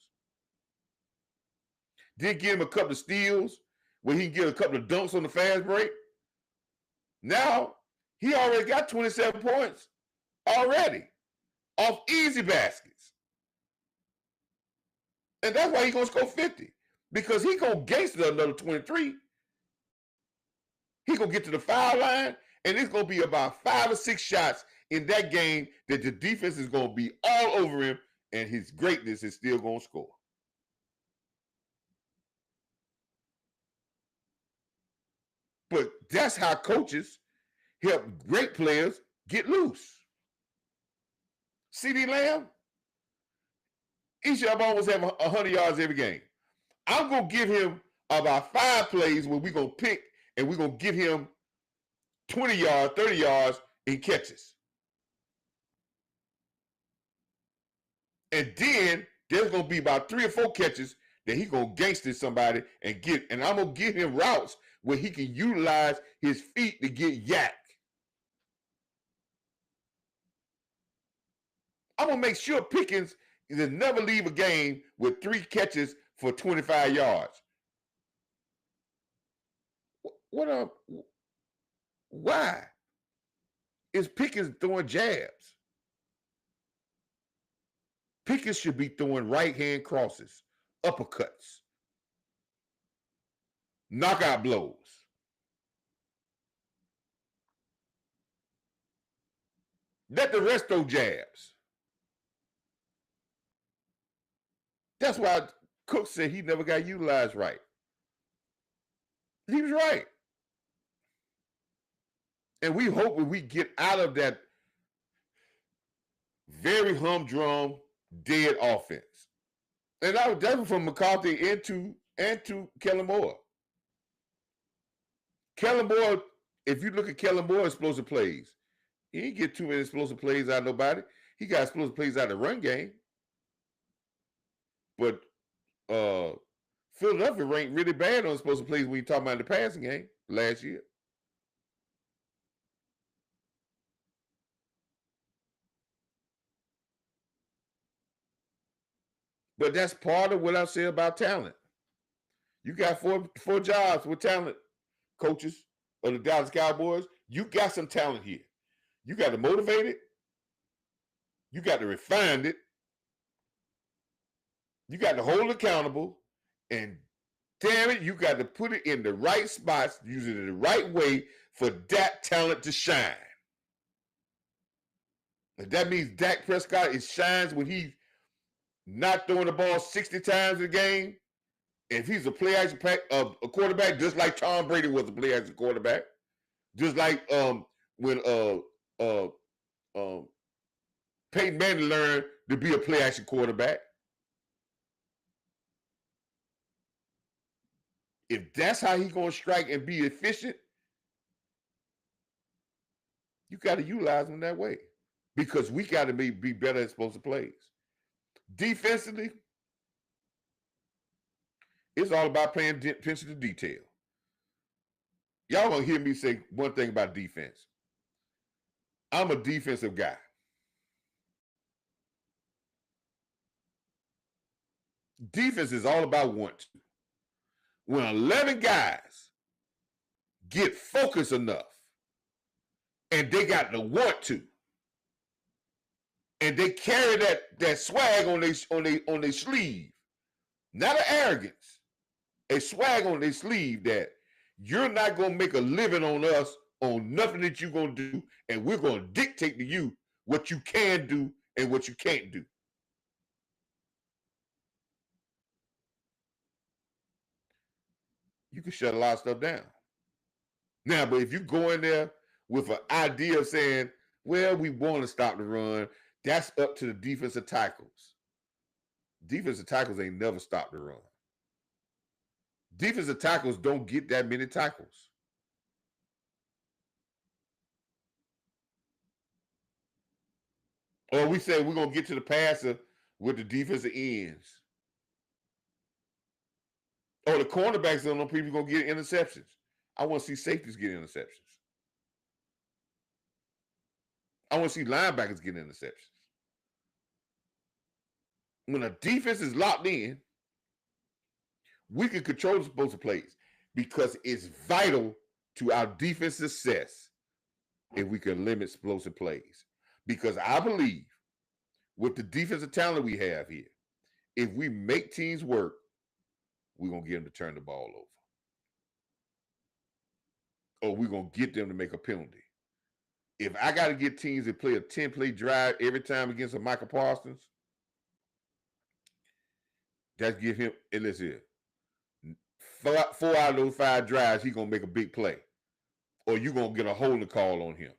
Then give him a couple of steals where he can get a couple of dunks on the fast break. Now, he already got 27 points already off easy baskets. And that's why he's going to score 50. Because he's going to gangster another 23. He's going to get to the foul line, and it's going to be about 5 or 6 shots in that game that the defense is going to be all over him, and his greatness is still going to score. But that's how coaches help great players get loose. CeeDee Lamb, he should have almost have 100 yards every game. I'm going to give him about 5 plays where we're going to pick and we're going to give him 20 yards, 30 yards in catches. And then there's going to be about 3 or 4 catches that he's going to gangster somebody and get. And I'm going to give him routes where he can utilize his feet to get yak. I'm going to make sure Pickens will never leave a game with 3 catches for 25 yards. Why is Pickens throwing jabs? Pickens should be throwing right-hand crosses, uppercuts, knockout blows. Let the rest throw jabs. That's why Cook said he never got utilized right. He was right. And we hope when we get out of that very humdrum, dead offense. And that was definitely from McCarthy into Kellen Moore. Kellen Moore, if you look at Kellen Moore explosive plays, he didn't get too many explosive plays out of nobody. He got explosive plays out of the run game. But Philadelphia ranked really bad on explosive plays when you talk about the passing game last year. But that's part of what I say about talent. You got four jobs with talent, coaches of the Dallas Cowboys. You got some talent here. You got to motivate it. You got to refine it. You got to hold it accountable. And damn it, you got to put it in the right spots, use it in the right way for that talent to shine. And that means Dak Prescott, it shines when he's not throwing the ball 60 times a game. If he's a play action a quarterback, just like Tom Brady was a play action quarterback, just like when Peyton Manning learned to be a play action quarterback. If that's how he's going to strike and be efficient, you got to utilize him that way because we got to be better at explosive plays. Defensively, it's all about paying attention to detail. Y'all gonna hear me say one thing about defense. I'm a defensive guy. Defense is all about want to. When 11 guys get focused enough and they got the want to, and they carry that swag on their sleeve, not an arrogance, a swag on their sleeve that you're not going to make a living on us on nothing that you're going to do, and we're going to dictate to you what you can do and what you can't do. You can shut a lot of stuff down. Now, but if you go in there with an idea of saying, well, we want to stop the run, that's up to the defensive tackles. Defensive tackles ain't never stopped the run. Defensive tackles don't get that many tackles. Or we say we're going to get to the passer with the defensive ends. Or the cornerbacks don't know people going to get interceptions. I want to see safeties get interceptions. I want to see linebackers get interceptions. When a defense is locked in, we can control the explosive plays because it's vital to our defense success if we can limit explosive plays. Because I believe with the defensive talent we have here, if we make teams work, we're going to get them to turn the ball over. Or we're going to get them to make a penalty. If I got to get teams to play a 10-play drive every time against a Michael Parsons, that's give him, and let's hear, 4 out of those 5 drives, he's going to make a big play. or you're gonna get a holding call on him.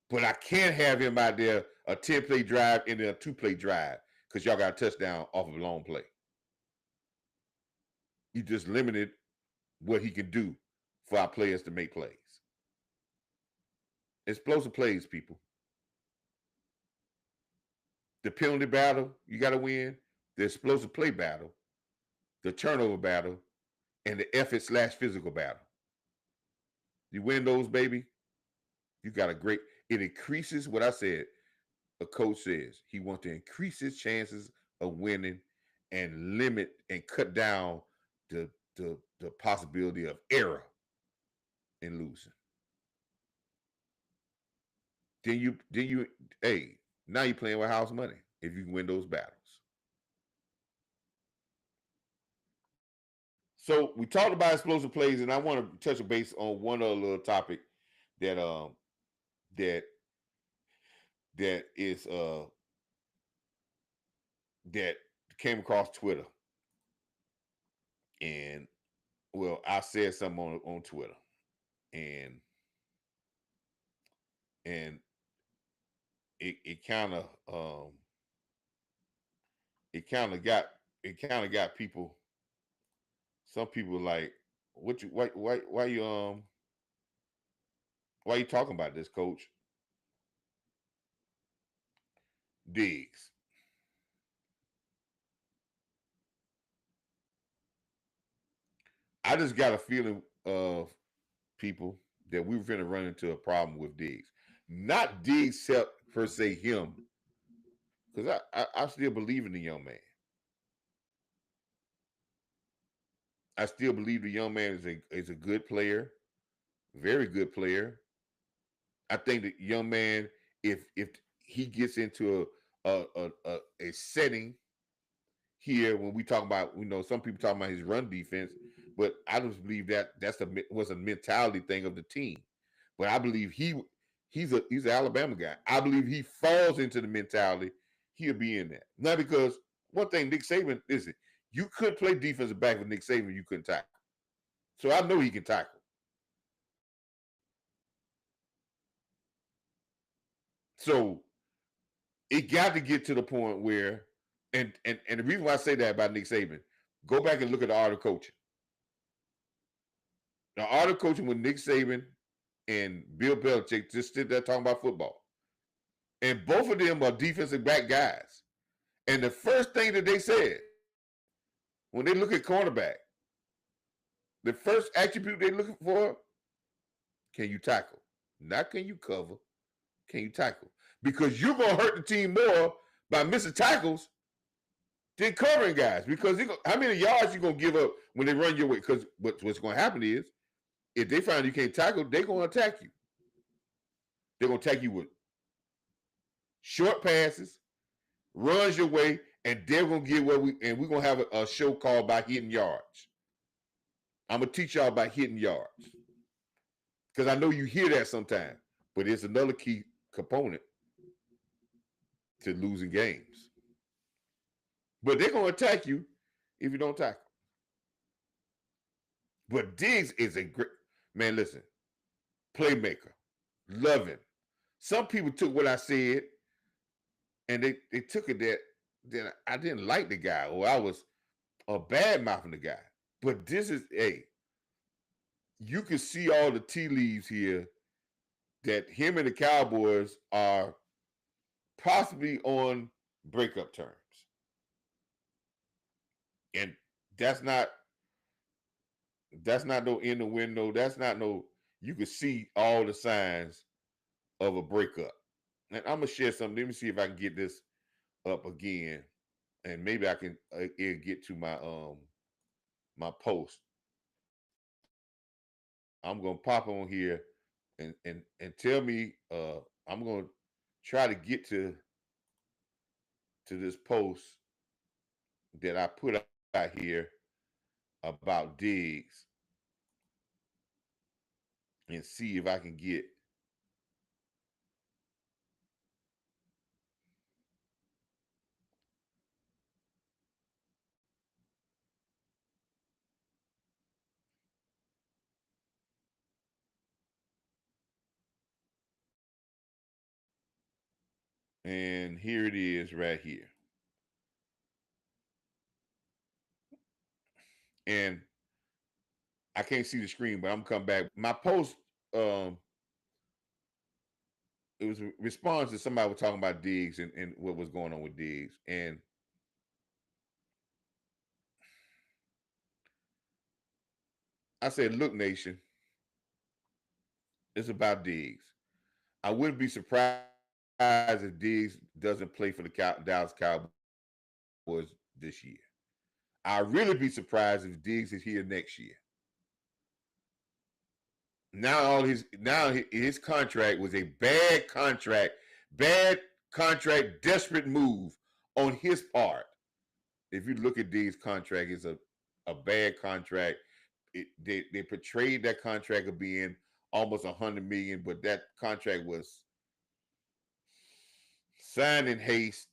But I can't have him out there a 10-play drive and then a 2-play drive because y'all got a touchdown off of a long play. You just limited what he can do for our players to make plays. Explosive plays, people. The penalty battle, you got to win. The explosive play battle, the turnover battle, and the effort/physical battle. You win those, baby. You got a great. It increases what I said. A coach says he wants to increase his chances of winning and limit and cut down the possibility of error in losing. Then you hey, now you're playing with house money if you can win those battles. So we talked about explosive plays, and I want to touch a base on one other little topic that that that is that came across Twitter. And well, I said something on Twitter, and and it kind of it kind of got people. Some people like, what you why you talking about this, Coach Diggs? I just got a feeling of people that we were going to run into a problem with Diggs. Not Diggs per se him, because I still believe in the young man. I still believe the young man is a good player, very good player. I think the young man, if he gets into a setting here when we talk about, some people talk about his run defense, but I just believe that was a mentality thing of the team. But I believe he's an Alabama guy. I believe he falls into the mentality, he'll be in that. Not because one thing, Nick Saban, listen, you could play defensive back with Nick Saban, you couldn't tackle. So I know he can tackle. So it got to get to the point where, and the reason why I say that about Nick Saban, go back and look at the art of coaching. The art of coaching with Nick Saban and Bill Belichick just stood there talking about football. And both of them are defensive back guys. And the first thing that they said when they look at cornerback, the first attribute they're looking for, can you tackle? Not can you cover, can you tackle? Because you're going to hurt the team more by missing tackles than covering guys. Because how many yards you going to give up when they run your way? Because what's going to happen is, if they find you can't tackle, they're going to attack you. They're going to attack you with short passes, runs your way, and they're going to get we're going to have a show called by hitting yards. I'm going to teach y'all about hitting yards. Because I know you hear that sometimes, but it's another key component to losing games. But they're going to attack you if you don't tackle. But Diggs is a great, man, listen, playmaker. Love him. Some people took what I said and they took it that I didn't like the guy or I was a bad mouthing the guy. But this is, you can see all the tea leaves here that him and the Cowboys are possibly on breakup terms. And that's not no innuendo. That's not no, you can see all the signs of a breakup. And I'm gonna share something. Let me see if I can get this up again, and maybe I can get to my my post. I'm gonna pop on here and tell me. I'm gonna try to get to this post that I put out here about Diggs and see if I can get. And here it is right here. And I can't see the screen, but I'm coming back. My post, um, it was a response to somebody was talking about Diggs and what was going on with Diggs. And I said, look, Nation, it's about Diggs. I wouldn't be surprised if Diggs doesn't play for the Dallas Cowboys this year. I'd really be surprised if Diggs is here next year. Now his contract was a bad contract, desperate move on his part. If you look at Diggs' contract, it's a bad contract. They portrayed that contract of being almost $100 million, but that contract was signed in haste,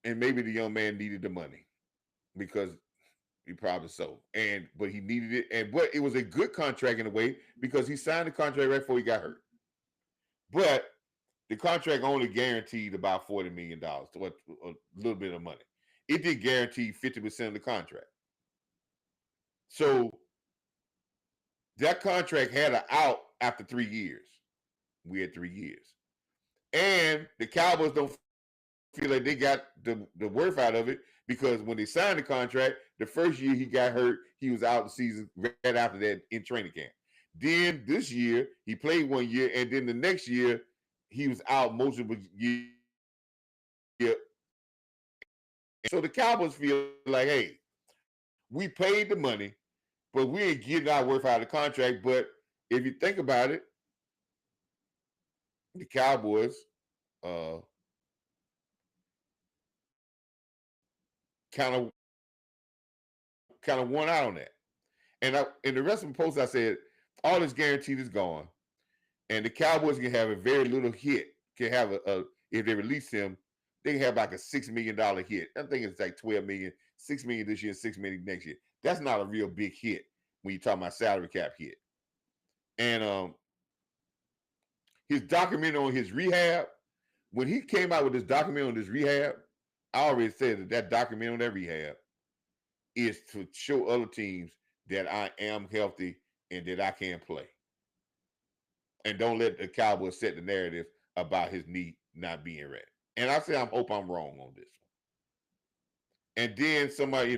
and maybe the young man needed the money because he probably so. But he needed it, but it was a good contract in a way because he signed the contract right before he got hurt. But the contract only guaranteed about $40 million, to a little bit of money. It did guarantee 50% of the contract. So that contract had an out after 3 years. We had 3 years. And the Cowboys don't feel like they got the worth out of it because when they signed the contract, the first year he got hurt, he was out the season right after that in training camp. Then this year, he played 1 year, and then the next year, he was out most of the year. So the Cowboys feel like, hey, we paid the money, but we ain't getting our worth out of the contract. But if you think about it, the Cowboys kind of kind of won out on that. And in the rest of the post, I said all this guaranteed is gone, and the Cowboys can have a very little hit. Can have a if they release him, they can have like a $6 million hit. I think it's like 12 million, 6 million this year, 6 million next year. That's not a real big hit when you talk about salary cap hit. And his documentary on his rehab, when he came out with this documentary on his rehab, I already said that documentary on that rehab is to show other teams that I am healthy and that I can play. And don't let the Cowboys set the narrative about his knee not being ready. And I say I hope I'm wrong on this one. And then somebody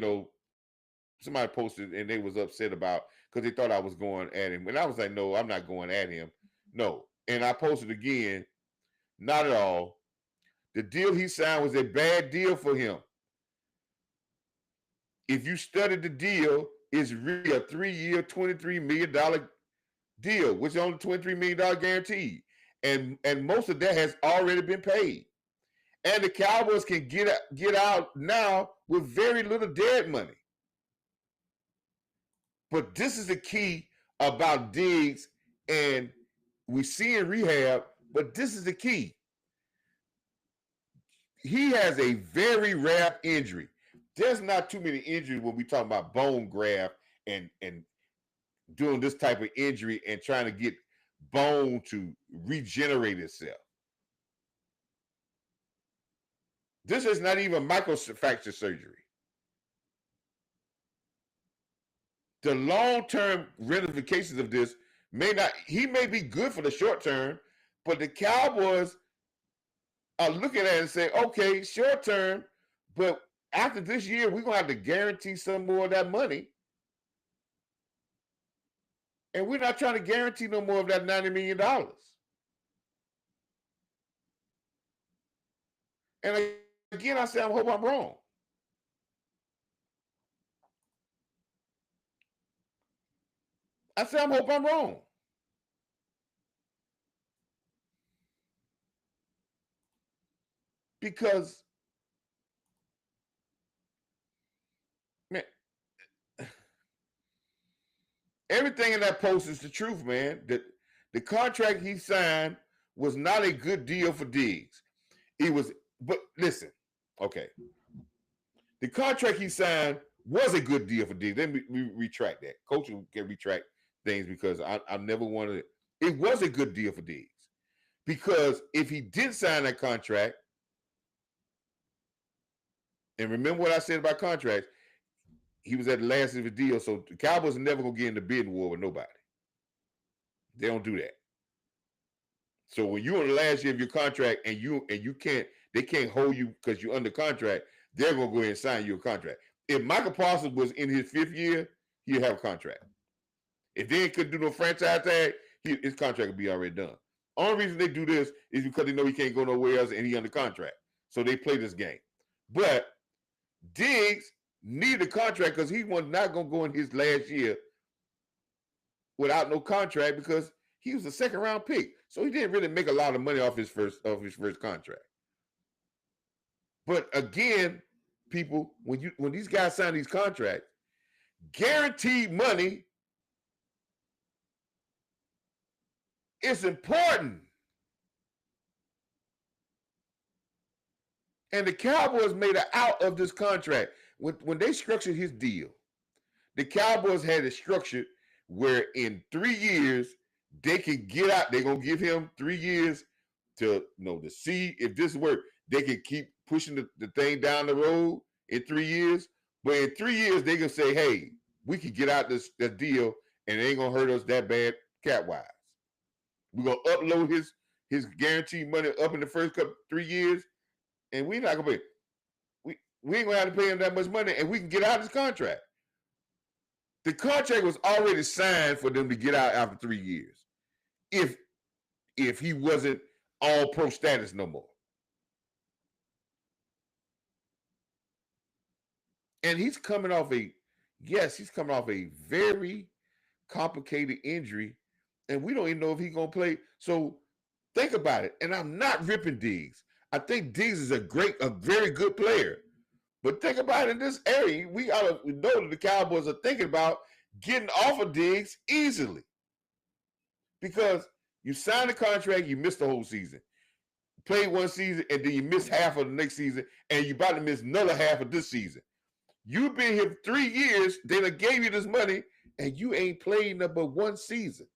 posted and they was upset about because they thought I was going at him. And I was like, no, I'm not going at him. No. And I posted again, not at all. The deal he signed was a bad deal for him. If you study the deal, it's really a 3-year, $23 million deal, which is only $23 million guaranteed. And most of that has already been paid. And the Cowboys can get out now with very little dead money. But this is the key about Diggs, and we see in rehab, but this is the key. He has a very rare injury. There's not too many injuries when we talk about bone graft and doing this type of injury and trying to get bone to regenerate itself. This is not even microfracture surgery. The long-term ramifications of this he may be good for the short term, but the Cowboys are looking at it and say, okay, short term, but after this year, we're going to have to guarantee some more of that money. And we're not trying to guarantee no more of that $90 million. And again, I say, I hope I'm wrong. I say, I hope I'm wrong. Because, man, everything in that post is the truth, man. The contract he signed was not a good deal for Diggs. It was, but listen, okay. The contract he signed was a good deal for Diggs. Let me retract that. Coach can retract things because I never wanted it. It was a good deal for Diggs. Because if he did sign that contract, and remember what I said about contracts, he was at the last of his deal. So the Cowboys are never gonna get in the bidding war with nobody. They don't do that. So when you're on the last year of your contract and you can't, they can't hold you because you're under contract, they're gonna go ahead and sign you a contract. If Michael Parsons was in his 5th year, he'd have a contract. If they couldn't do no franchise tag, his contract would be already done. Only reason they do this is because they know he can't go nowhere else and he under contract. So they play this game. But Diggs needed a contract because he was not going to go in his last year without no contract because he was a 2nd-round pick. So he didn't really make a lot of money off his first contract. But again, people, when these guys sign these contracts, guaranteed money is important. And the Cowboys made an out of this contract. When they structured his deal, the Cowboys had it structured where in 3 years they can get out. They're going to give him 3 years to see if this works. They can keep pushing the thing down the road in 3 years. But in 3 years, they can say, hey, we can get out this deal and it ain't going to hurt us that bad cap-wise. We're going to upload his guaranteed money up in the first 3 years, and we're not going to pay. We ain't going to have to pay him that much money, and we can get out of this contract. The contract was already signed for them to get out after 3 years. If he wasn't all pro status no more. And he's coming off a very complicated injury, and we don't even know if he's going to play. So think about it. And I'm not ripping Diggs. I think Diggs is a very good player. But think about it in this area. We know that the Cowboys are thinking about getting off of Diggs easily. Because you signed a contract, you missed the whole season. Played one season, and then you missed half of the next season, and you're about to miss another half of this season. You've been here 3 years, they done gave you this money, and you ain't played number one season.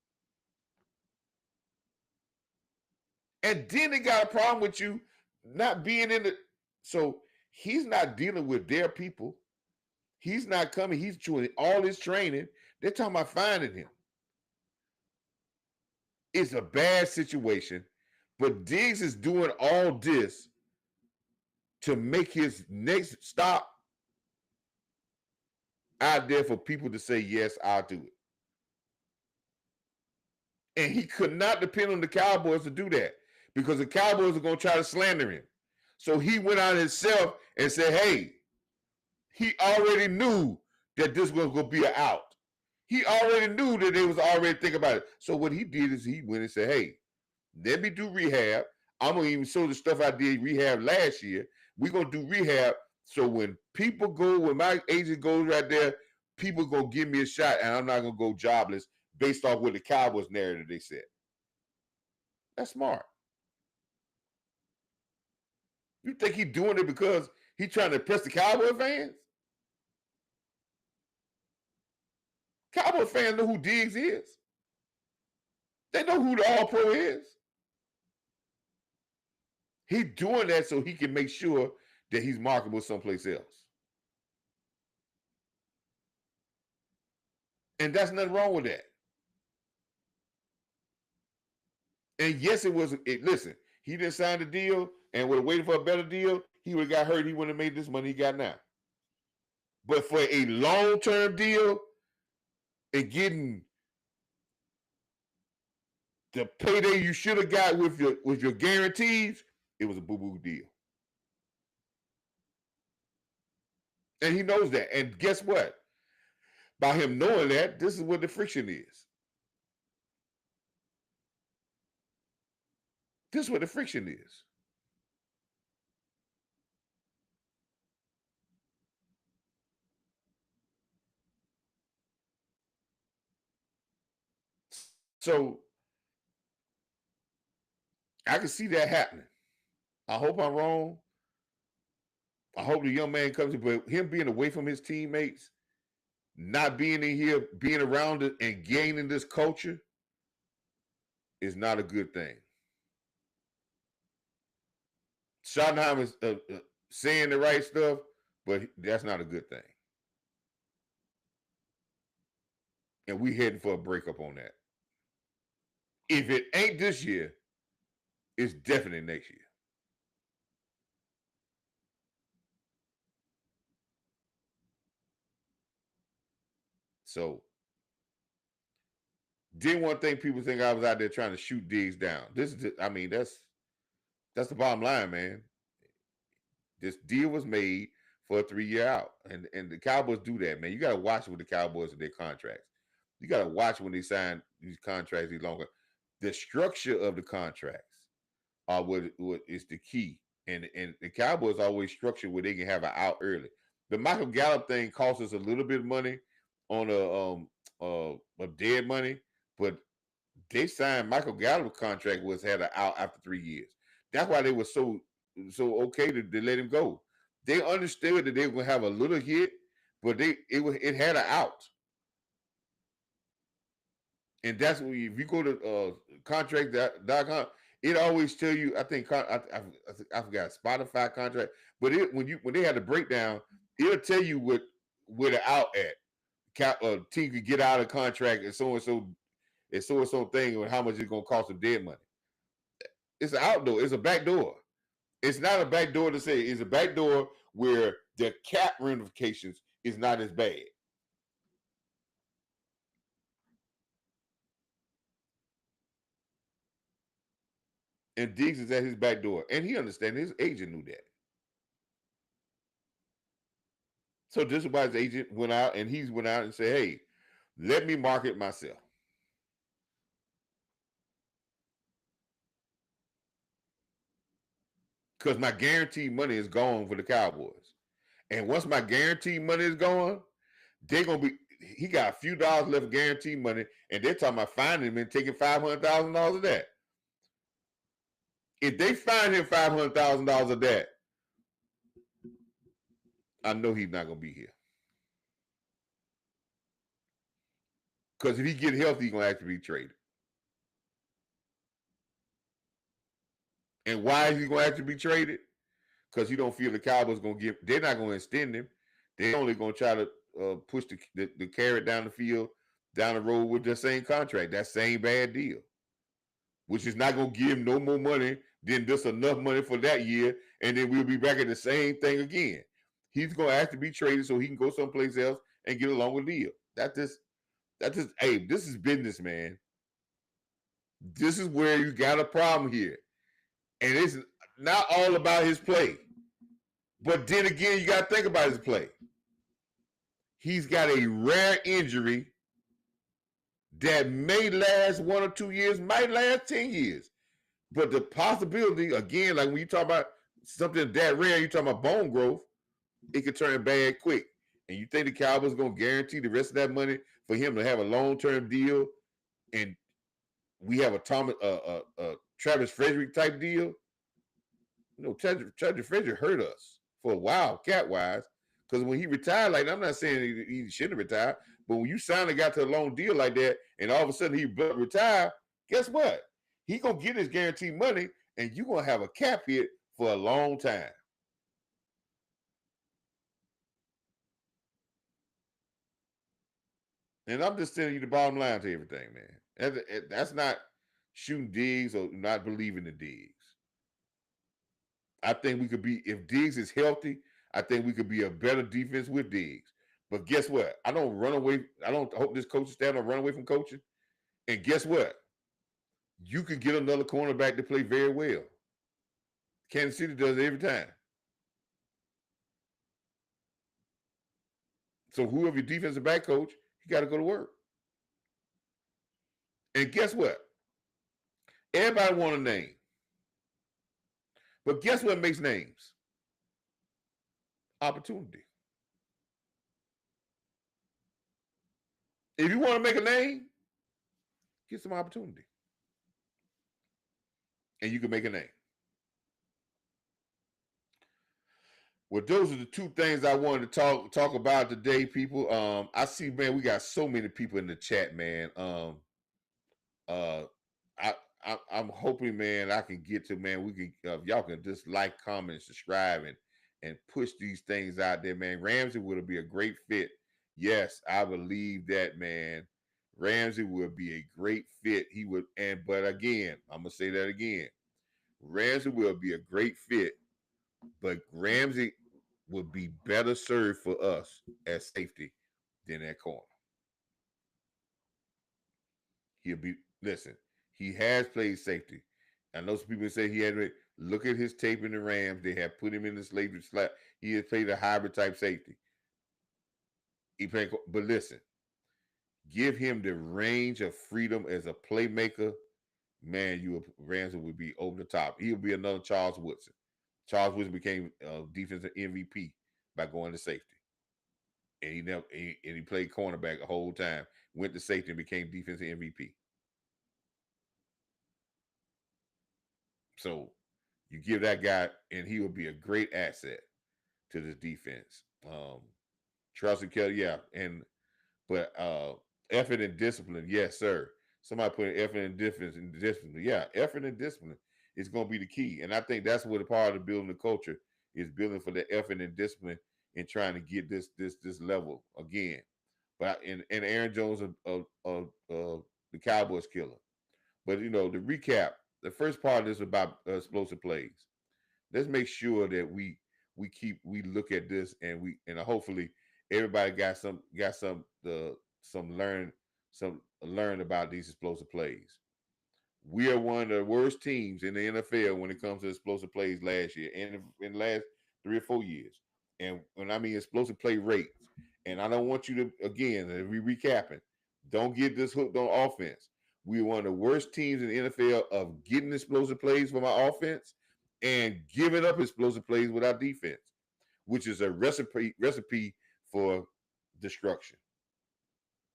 And then they got a problem with you not being in the. So he's not dealing with their people. He's not coming. He's doing all his training. They're talking about finding him. It's a bad situation, but Diggs is doing all this to make his next stop out there for people to say, yes, I'll do it. And he could not depend on the Cowboys to do that because the Cowboys are going to try to slander him. So he went out himself and said, hey, he already knew that this was going to be an out. He already knew that they was already thinking about it. So what he did is he went and said, hey, let me do rehab. I'm going to even show the stuff I did rehab last year. We're going to do rehab. So when my agent goes right there, people going to give me a shot and I'm not going to go jobless based off what the Cowboys narrative they said. That's smart. You think he's doing it because he's trying to impress the Cowboy fans? Cowboy fans know who Diggs is. They know who the All-Pro is. He's doing that so he can make sure that he's marketable someplace else. And that's nothing wrong with that. And yes, listen, he didn't sign the deal and would have waited for a better deal, he would have got hurt. He wouldn't have made this money he got now. But for a long-term deal and getting the payday you should have got with your guarantees, it was a boo-boo deal. And he knows that. And guess what? By him knowing that, this is what the friction is. This is what the friction is. So I can see that happening. I hope I'm wrong. I hope the young man comes in, but him being away from his teammates, not being in here, being around it, and gaining this culture is not a good thing. Schottenheimer is saying the right stuff, but that's not a good thing. And we heading for a breakup on that. If it ain't this year, it's definitely next year. So didn't want to think people think I was out there trying to shoot Diggs down. This is, I mean, that's the bottom line, man. This deal was made for a 3-year out, and the Cowboys do that, man. You got to watch with the Cowboys and their contracts. You got to watch when they sign these contracts these longer. The structure of the contracts are what is the key, and the Cowboys always structure where they can have an out early. The Michael Gallup thing cost us a little bit of money on of dead money, but they signed Michael Gallup contract was had an out after 3 years. That's why they were so okay to let him go. They understood that they were gonna have a little hit, but it had an out. And that's when if you go to contract.com, it always tell you. I think I forgot Spotify contract, but when they had the breakdown, it'll tell you where the out at. Team could get out of contract and so thing, and how much it's gonna cost them dead money. It's an outdoor. It's a back door. It's not a back door to say. It's a back door where the cap ramifications is not as bad. And Diggs is at his back door, and he understands. His agent knew that. So this is why his agent went out, and he's went out and said, "Hey, let me market myself." Because my guaranteed money is gone for the Cowboys. And once my guaranteed money is gone, they're gonna be he got a few dollars left of guaranteed money, and they're talking about finding him and taking $500,000 of that. If they find him $500,000 of that, I know he's not gonna be here. Because if he get healthy, he's gonna have to be traded. And why is he gonna have to be traded? Because he don't feel the Cowboys gonna give. They're not gonna extend him. They're only gonna try to push the carrot down the field, down the road with the same contract, that same bad deal, which is not gonna give him no more money than just enough money for that year, and then we'll be back at the same thing again. He's gonna have to be traded so he can go someplace else and get a longer deal. That's just hey, this is business, man. This is where you got a problem here. And it's not all about his play. But then again, you got to think about his play. He's got a rare injury that may last 1 or 2 years, might last 10 years. But the possibility, again, like when you talk about something that rare, you talking about bone growth, it could turn bad quick. And you think the Cowboys are going to guarantee the rest of that money for him to have a long-term deal, and we have a Travis Frederick type deal? You know, Travis Frederick hurt us for a while, cat-wise, because when he retired, like I'm not saying he shouldn't have retired, but when you sign a guy to a long deal like that, and all of a sudden he retire, guess what? He gonna get his guaranteed money, and you gonna have a cap hit for a long time. And I'm just telling you the bottom line to everything, man. That's not shooting Diggs or not believing the Diggs. I think we could be, if Diggs is healthy, I think we could be a better defense with Diggs. But guess what? I don't run away. I don't hope this coaching staff don't run away from coaching. And guess what? You can get another cornerback to play very well. Kansas City does it every time. So whoever your defensive back coach, you got to go to work. And guess what? Everybody want a name. But guess what makes names? Opportunity. If you want to make a name, get some opportunity. And you can make a name. Well, those are the two things I wanted to talk about today, people. I see, man, we got so many people in the chat, man. Uh, I I'm hoping, man, I can get to, man. We can, y'all can just like, comment, subscribe, and push these things out there, man. Ramsey would be a great fit. Yes, I believe that, man. Ramsey would be a great fit. He would, but again, I'm gonna say that again. Ramsey will be a great fit, but Ramsey would be better served for us as safety than that corner. He'll be listen. He has played safety. I know some people say he had. Look at his tape in the Rams. They have put him in the safety slot. He has played a hybrid type safety. He played, but listen, give him the range of freedom as a playmaker. Man, Ramsey would be over the top. He'll be another Charles Woodson. Charles Woodson became defensive MVP by going to safety, and he played cornerback the whole time. Went to safety and became defensive MVP. So you give that guy, and he will be a great asset to this defense. Charles Kelly, yeah, but effort and discipline, yes, sir. Somebody put effort and discipline. Yeah, effort and discipline is going to be the key, and I think that's what a part of building the culture is, building for the effort and discipline and trying to get this level again. But and Aaron Jones the Cowboys killer. But the recap, the first part of this is about explosive plays. Let's make sure that we look at this, and hopefully everybody got some learn about these explosive plays. We are one of the worst teams in the NFL when it comes to explosive plays last year and in the last 3 or 4 years. And when I mean explosive play rates, and I don't want you to, again, as we recapping, don't get this hooked on offense. We're one of the worst teams in the NFL of getting explosive plays from our offense and giving up explosive plays with our defense, which is a recipe for destruction.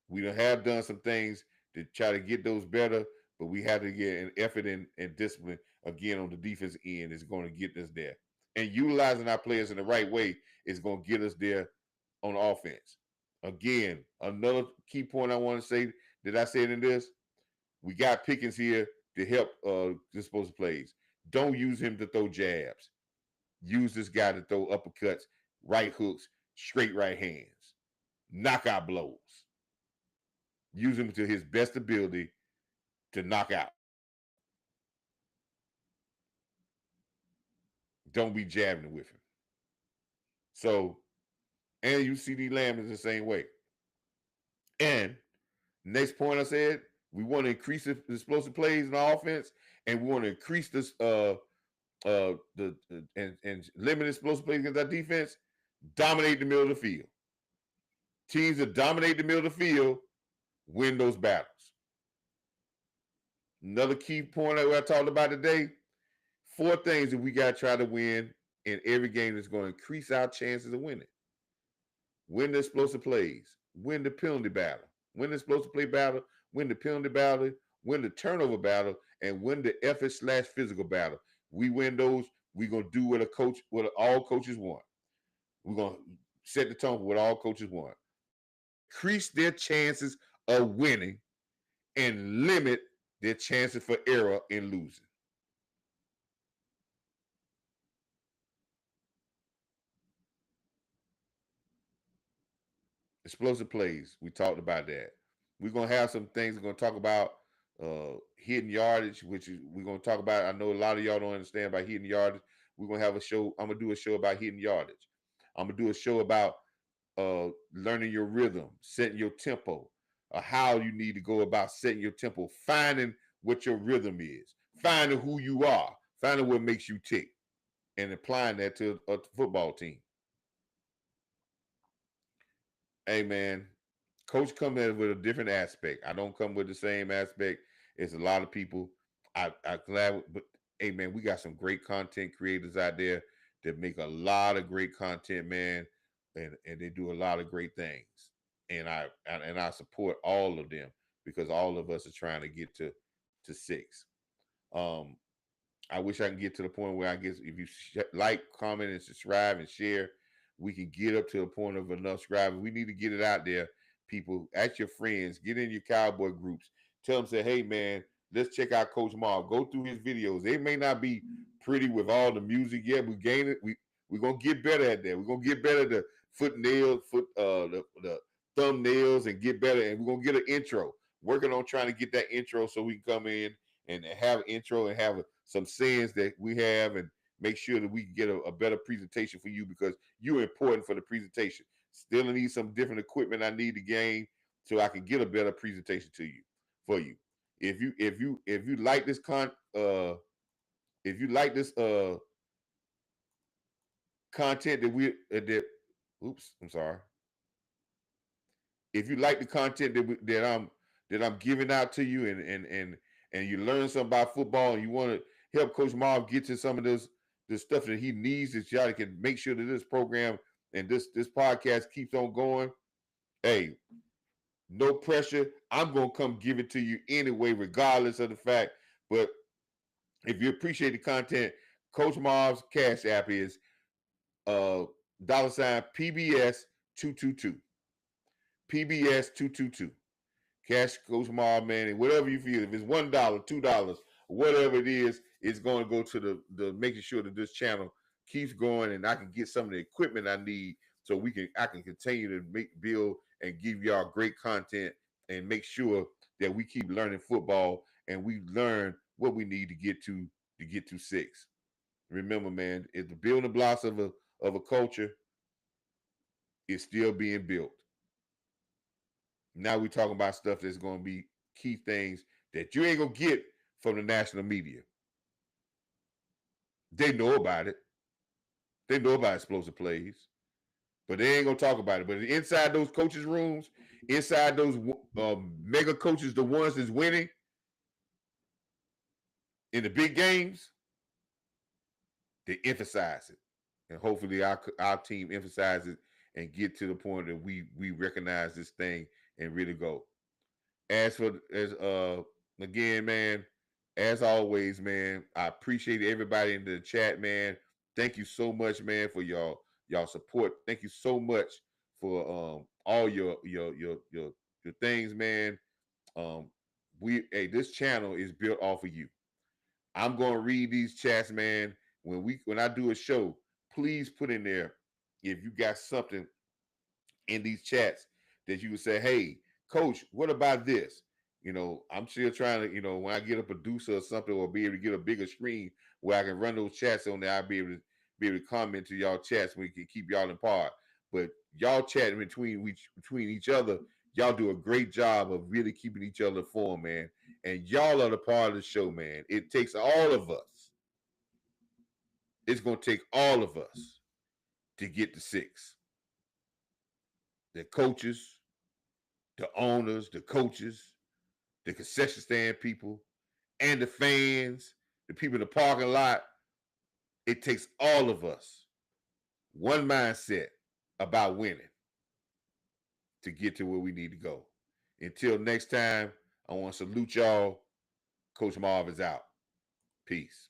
We have done some things to try to get those better, but we have to get an effort and discipline again on the defense end is going to get us there. And utilizing our players in the right way is going to get us there on offense. Again, another key point I want to say that I said in this, we got Pickens here to help dispose of plays. Don't use him to throw jabs. Use this guy to throw uppercuts, right hooks, straight right hands, knockout blows. Use him to his best ability to knock out. Don't be jabbing with him. So, and you CD Lamb is the same way. And next point I said, we want to increase the explosive plays in the offense, and we want to increase this and limit explosive plays against our defense. Dominate the middle of the field. Teams that dominate the middle of the field win those battles. Another key point that I talked about today, 4 things that we got to try to win in every game that's going to increase our chances of winning. Win the explosive plays, win the penalty battle, win the explosive play battle, win the penalty battle, win the turnover battle, and win the effort/physical battle. We win those, we're going to do what all coaches want. We're going to set the tone for what all coaches want. Increase their chances of winning and limit their chances for error in losing. Explosive plays. We talked about that. We're gonna have some things. We're gonna talk about hidden yardage, which is we're gonna talk about. I know a lot of y'all don't understand about hidden yardage. We're gonna have a show. I'm gonna do a show about hidden yardage. I'm gonna do a show about learning your rhythm, setting your tempo, how you need to go about setting your tempo, finding what your rhythm is, finding who you are, finding what makes you tick, and applying that to a football team. Hey man, coach come in with a different aspect. I don't come with the same aspect as a lot of people. I glad, but hey man, we got some great content creators out there that make a lot of great content, man, and they do a lot of great things. And I support all of them because all of us are trying to get to 6. Um, I wish I can get to the point where I guess if you like, comment, and subscribe and share, we can get up to a point of enough subscribers. We need to get it out there. People, ask your friends, get in your cowboy groups. Tell them, say, hey man, let's check out Coach Marv. Go through his videos. They may not be pretty with all the music yet. We gain it. We're gonna get better at that. We're gonna get better at the the thumbnails and get better. And we're gonna get an intro. Working on trying to get that intro so we can come in and have an intro and have some sayings that we have and make sure that we can get a better presentation for you because you're important for the presentation. Still need some different equipment I need to gain so I can get a better presentation to you for you. If you like this if you like this content that we that oops, I'm sorry. If you like the content that I'm giving out to you and you learn something about football and you want to help Coach Marv get to some of this stuff that he needs that y'all can make sure that this program and this podcast keeps on going. Hey, no pressure. I'm gonna come give it to you anyway, regardless of the fact. But if you appreciate the content, Coach Marv's Cash App is $ PBS 222. PBS 222. Cash Coach Marv, man, and whatever you feel. If it's $1, $2, whatever it is, it's going to go to the making sure that this channel keeps going and I can get some of the equipment I need so I can continue to build and give y'all great content and make sure that we keep learning football and we learn what we need to get to 6. Remember, man, if the building blocks of a culture is still being built. Now we talking about stuff that's going to be key things that you ain't going to get from the national media. They know about it. They know about explosive plays, but they ain't going to talk about it. But inside those coaches' rooms, inside those mega coaches, the ones that's winning in the big games, they emphasize it. And hopefully our team emphasizes and get to the point that we recognize this thing and really go. As again, man, as always, man, I appreciate everybody in the chat, man. Thank you so much, man, for y'all support. Thank you so much for all your things, man. This channel is built off of you. I'm gonna read these chats, man. When I do a show, please put in there if you got something in these chats that you would say, hey, coach, what about this? I'm still trying to, when I get a producer or something or be able to get a bigger screen where I can run those chats on there, I'll be able to comment to y'all chats so we can keep y'all in part. But y'all chatting between each other, y'all do a great job of really keeping each other informed, man. And y'all are the part of the show, man. It takes all of us. It's going to take all of us to get to 6. The coaches, the owners, the coaches, the concession stand people, and the fans, the people in the parking lot. It takes all of us, one mindset about winning to get to where we need to go. Until next time, I want to salute y'all. Coach Marv is out. Peace.